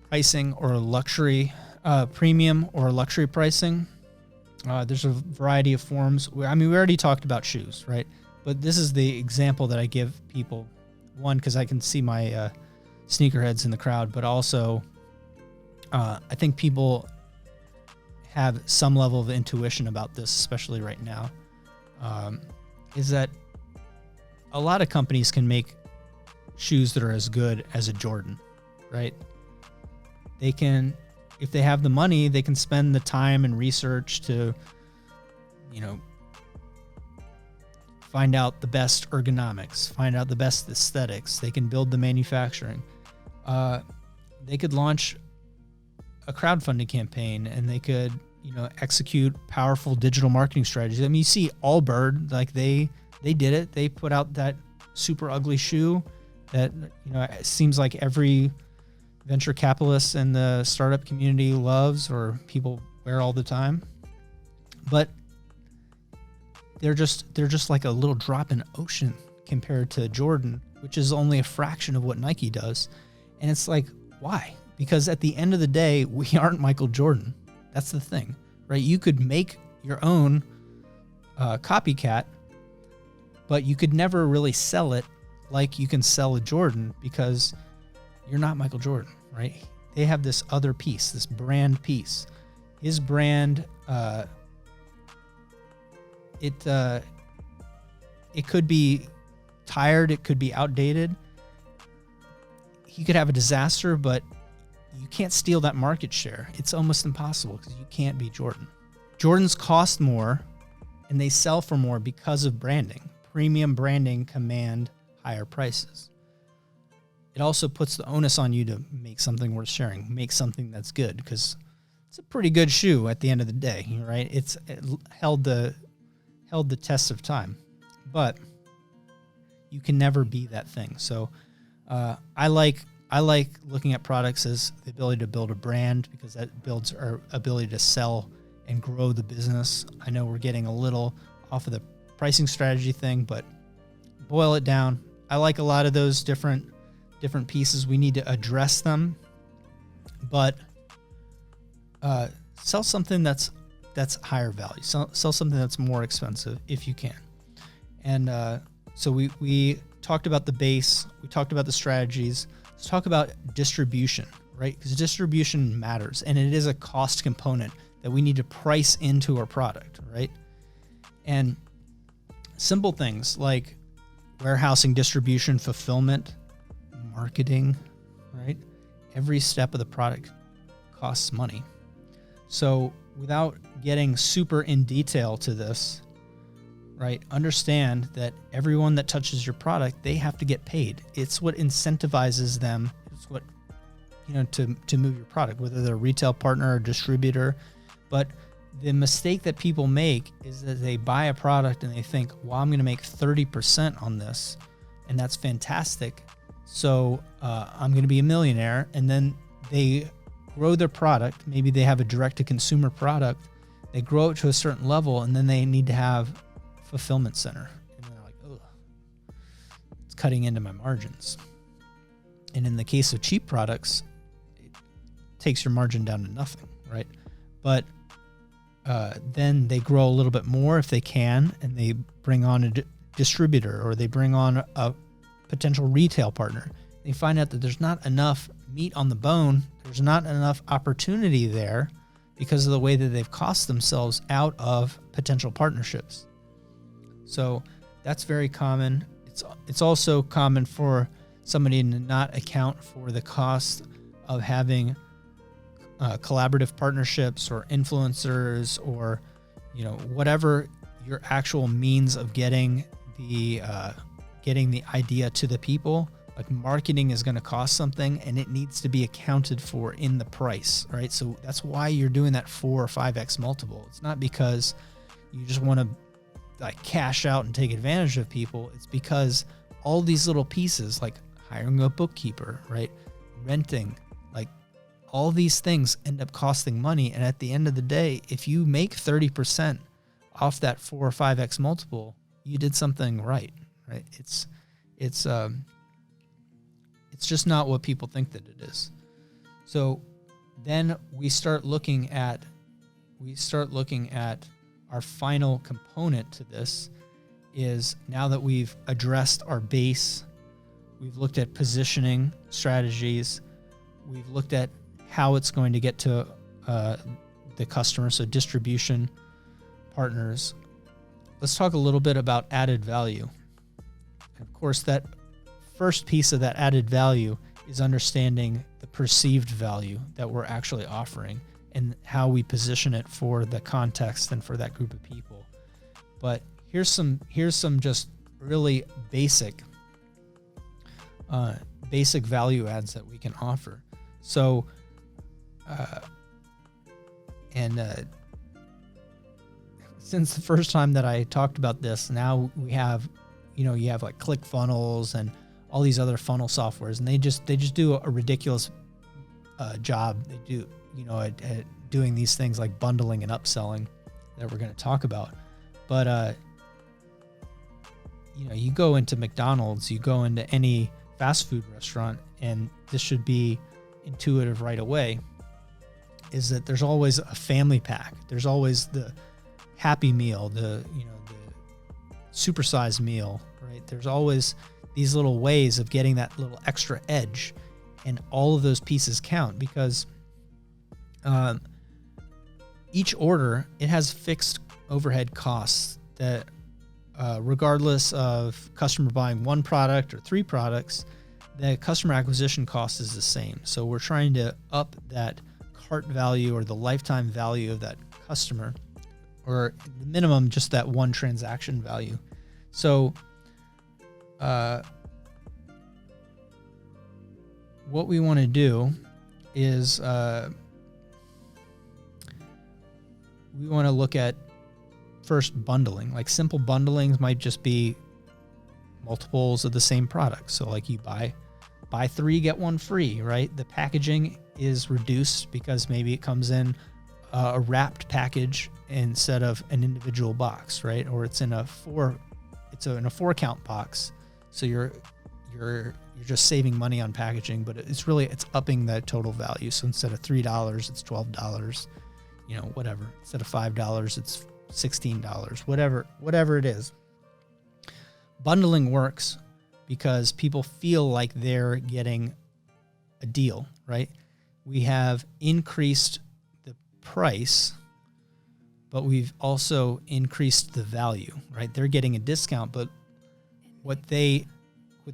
A: pricing or luxury, premium or luxury pricing. There's a variety of forms. We already talked about shoes, right? But this is the example that I give people. One, because I can see my sneakerheads in the crowd, but also I think people have some level of intuition about this, especially right now, is that a lot of companies can make shoes that are as good as a Jordan, right? They can, if they have the money, they can spend the time and research to, find out the best ergonomics, find out the best aesthetics. They can build the manufacturing. They could launch a crowdfunding campaign, and they could, execute powerful digital marketing strategies. I mean, you see Allbird, like they did it. They put out that super ugly shoe that, it seems like every venture capitalist in the startup community loves, or people wear all the time. But they're just like a little drop in the ocean compared to Jordan, which is only a fraction of what Nike does. And it's like, why? Because at the end of the day, we aren't Michael Jordan. That's the thing, right? You could make your own copycat, but you could never really sell it like you can sell a Jordan, because you're not Michael Jordan, right? They have this other piece, this brand piece. His brand, it could be tired, it could be outdated. He could have a disaster, but you can't steal that market share. It's almost impossible, because you can't be Jordan. Jordans cost more, and they sell for more because of branding. Premium branding command higher prices. It also puts the onus on you to make something worth sharing, make something that's good, because it's a pretty good shoe at the end of the day, right? It held the test of time, but you can never be that thing. So I like looking at products as the ability to build a brand, because that builds our ability to sell and grow the business. I know we're getting a little off of the pricing strategy thing, but boil it down. I like a lot of those different pieces. We need to address them, but sell something that's higher value. Sell something that's more expensive if you can. And so we talked about the base. We talked about the strategies. Let's talk about distribution, right? Because distribution matters, and it is a cost component that we need to price into our product, right? And simple things like warehousing, distribution, fulfillment, marketing, right? Every step of the product costs money. So without getting super in detail to this, right, understand that everyone that touches your product, they have to get paid. It's what incentivizes them. It's what, to move your product, whether they're a retail partner or distributor. But the mistake that people make is that they buy a product and they think, well, I'm going to make 30% on this, and that's fantastic. So I'm going to be a millionaire. And then they grow their product. Maybe they have a direct-to-consumer product. They grow it to a certain level, and then they need to have a fulfillment center. And they're like, oh, it's cutting into my margins. And in the case of cheap products, it takes your margin down to nothing, right? But then they grow a little bit more if they can, and they bring on a distributor, or they bring on a potential retail partner. They find out that there's not enough meat on the bone. There's not enough opportunity there because of the way that they've cost themselves out of potential partnerships. So that's very common. It's also common for somebody to not account for the cost of having collaborative partnerships or influencers, or whatever your actual means of getting the getting the idea to the people. Like marketing is going to cost something and it needs to be accounted for in the price, right? So that's why you're doing that 4 or 5x multiple. It's not because you just want to like cash out and take advantage of people. It's because all these little pieces, like hiring a bookkeeper, right? Renting, like all these things end up costing money. And at the end of the day, if you make 30% off that 4 or 5x multiple, you did something right? It's just not what people think that it is. So then we start looking at our final component to this is, now that we've addressed our base, we've looked at positioning strategies, we've looked at how it's going to get to the customer, so distribution partners. Let's talk a little bit about added value. Of course, that first piece of that added value is understanding the perceived value that we're actually offering and how we position it for the context and for that group of people. But here's some just really basic value adds that we can offer. So, since the first time that I talked about this, now we have, you have like ClickFunnels and all these other funnel softwares, and they just do a ridiculous job. They do, at doing these things like bundling and upselling that we're going to talk about. But you go into McDonald's, you go into any fast food restaurant, and this should be intuitive right away, is that there's always a family pack. There's always the Happy Meal, the supersized meal, right? There's always these little ways of getting that little extra edge, and all of those pieces count because each order, it has fixed overhead costs that regardless of customer buying one product or 3 products, the customer acquisition cost is the same. So we're trying to up that cart value or the lifetime value of that customer, or the minimum, just that one transaction value. So what we want to do is we want to look at first bundling. Like simple bundlings might just be multiples of the same product. So like you buy 3, get 1 free, right? The packaging is reduced because maybe it comes in a wrapped package instead of an individual box, right? Or it's in a 4 count box. So you're just saving money on packaging, but it's upping that total value. So instead of $3, it's $12, whatever. Instead of $5, it's $16, whatever it is. Bundling works because people feel like they're getting a deal, right? We have increased the price, but we've also increased the value, right? They're getting a discount, but what the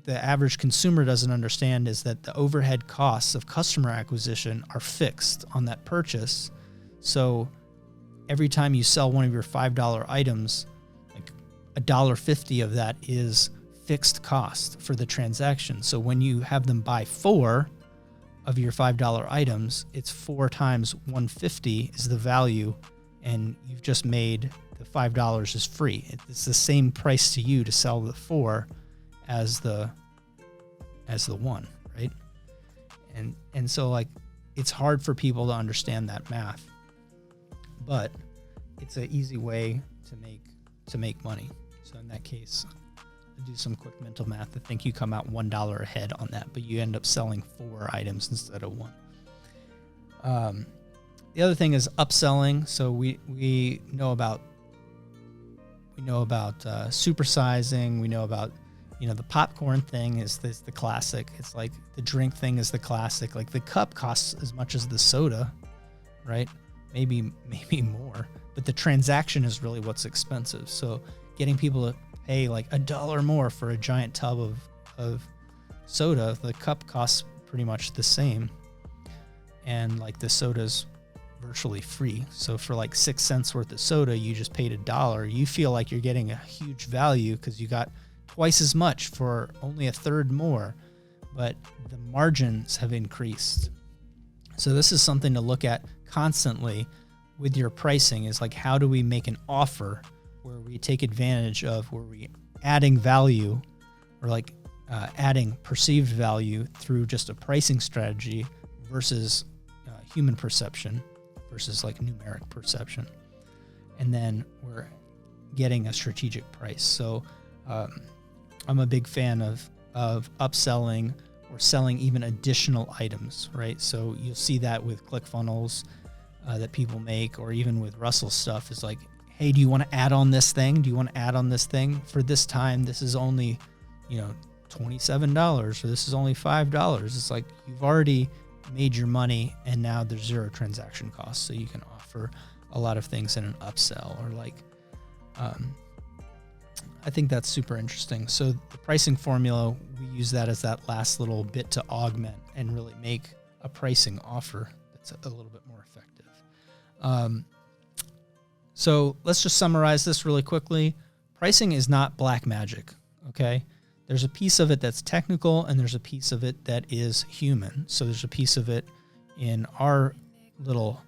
A: average consumer doesn't understand is that the overhead costs of customer acquisition are fixed on that purchase. So every time you sell one of your $5 items, like $1.50 of that is fixed cost for the transaction. So when you have them buy 4 of your $5 items, it's 4 times $1.50 is the value, and you've just made the $5 is free. It's the same price to you to sell the 4 as the 1, right? And so like it's hard for people to understand that math, but it's an easy way to make money. So in that case, I do some quick mental math. I think you come out $1 ahead on that, but you end up selling 4 items instead of 1. The other thing is upselling. So we know about supersizing. We know about the popcorn thing is the classic. It's like the drink thing is the classic. Like the cup costs as much as the soda, right? Maybe more, but the transaction is really what's expensive. So getting people to pay like $1 more for a giant tub of soda, the cup costs pretty much the same. And like the soda's virtually free. So for like 6 cents worth of soda, you just paid $1. You feel like you're getting a huge value because you got twice as much for only a third more, but the margins have increased. So this is something to look at constantly with your pricing, is like, how do we make an offer where we take advantage of, where we adding value, or like adding perceived value through just a pricing strategy versus human perception versus like numeric perception. And then we're getting a strategic price. So I'm a big fan of upselling or selling even additional items, right? So you'll see that with ClickFunnels that people make, or even with Russell's stuff, is like, hey, do you want to add on this thing? Do you want to add on this thing? For this time, this is only, $27, or this is only $5. It's like, you've already made your money and now there's zero transaction costs. So you can offer a lot of things in an upsell, or like, I think that's super interesting. So the pricing formula, we use that as that last little bit to augment and really make a pricing offer that's a little bit more effective. So let's just summarize this really quickly. Pricing is not black magic, okay? There's a piece of it that's technical, and there's a piece of it that is human. So there's a piece of it in our little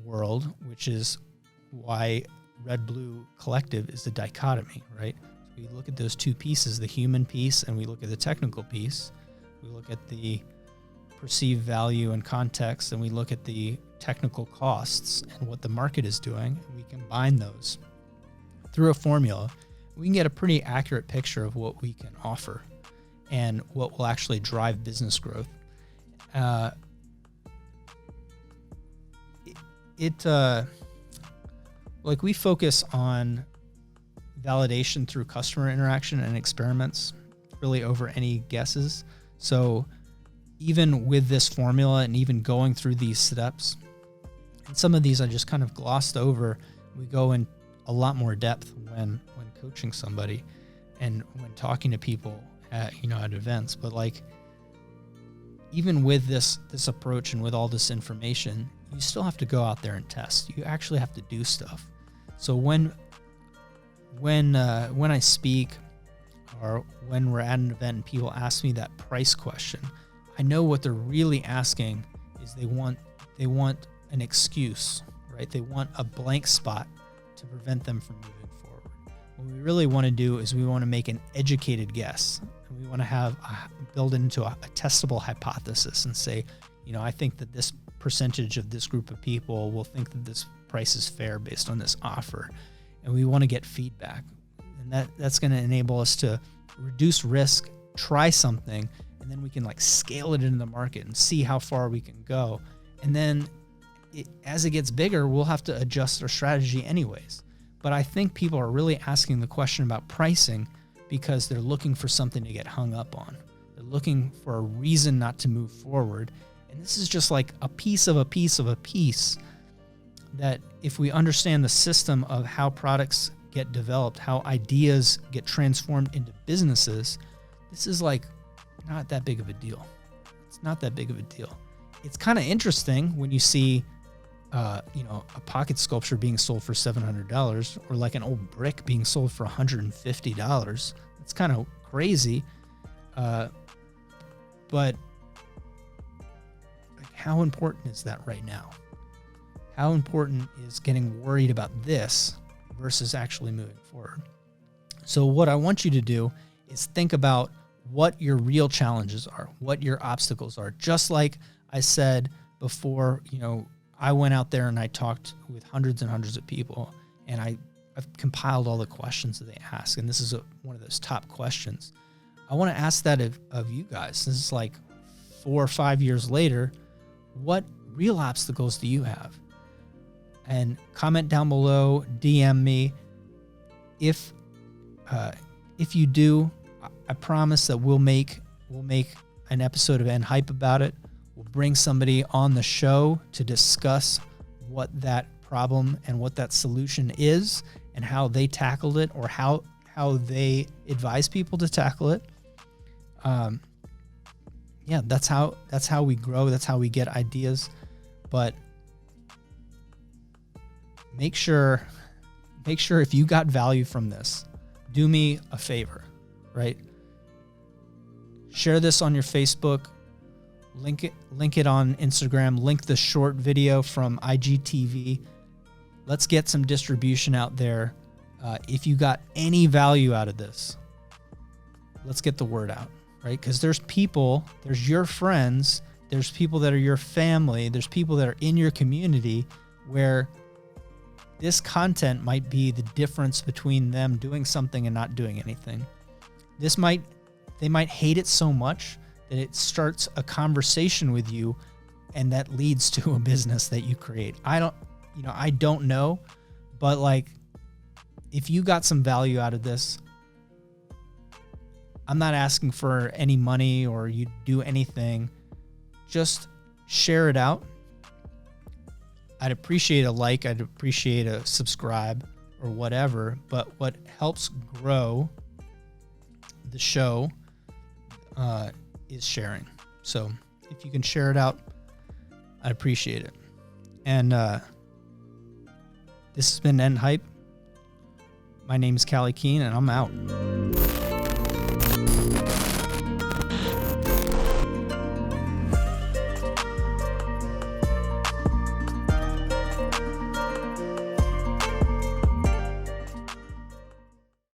A: world, which is why Red Blue Collective is the dichotomy, right? So we look at those two pieces, the human piece, and we look at the technical piece. We look at the perceived value and context, and we look at the technical costs and what the market is doing. And we combine those through a formula. We can get a pretty accurate picture of what we can offer and what will actually drive business growth. Like, we focus on validation through customer interaction and experiments really over any guesses. So even with this formula and even going through these steps, and some of these I just kind of glossed over, we go in a lot more depth when coaching somebody and when talking to people at events. But like, even with this approach and with all this information, you still have to go out there and test. You actually have to do stuff. So when I speak, or when we're at an event and people ask me that price question, I know what they're really asking is they want an excuse, right? They want a blank spot to prevent them from moving forward. What we really want to do is we want to make an educated guess, and we want to build it into a testable hypothesis and say, I think that this percentage of this group of people will think that this price is fair based on this offer. And we want to get feedback, and that's going to enable us to reduce risk, try something, and then we can like scale it into the market and see how far we can go. And then as it gets bigger, we'll have to adjust our strategy anyways. But I think people are really asking the question about pricing because they're looking for something to get hung up on. They're looking for a reason not to move forward. And this is just like a piece of a piece of a piece, that if we understand the system of how products get developed, how ideas get transformed into businesses, this is like not that big of a deal. It's not that big of a deal. It's kind of interesting when you see, a pocket sculpture being sold for $700, or like an old brick being sold for $150. It's kind of crazy. But like, how important is that right now? How important is getting worried about this versus actually moving forward? So what I want you to do is think about what your real challenges are, what your obstacles are. Just like I said before, I went out there and I talked with hundreds and hundreds of people, and I've compiled all the questions that they ask. And this is one of those top questions. I want to ask that of you guys. This is like 4 or 5 years later. What real obstacles do you have? And comment down below, DM me. If you do, I promise that we'll make an episode of End Hype about it. We'll bring somebody on the show to discuss what that problem and what that solution is and how they tackled it, or how they advise people to tackle it. That's how we grow. That's how we get ideas. But make sure if you got value from this, do me a favor, right? Share this on your Facebook, link it on Instagram, link the short video from IGTV. Let's get some distribution out there. If you got any value out of this, let's get the word out, right? Because there's people, there's your friends, there's people that are your family, there's people that are in your community where this content might be the difference between them doing something and not doing anything. They might hate it so much that it starts a conversation with you, and that leads to a business that you create. I don't know, but like, if you got some value out of this, I'm not asking for any money or you do anything. Just share it out. I'd appreciate a like, I'd appreciate a subscribe or whatever, but what helps grow the show is sharing. So if you can share it out, I'd appreciate it. And this has been End Hype. My name is Callie Keene, and I'm out.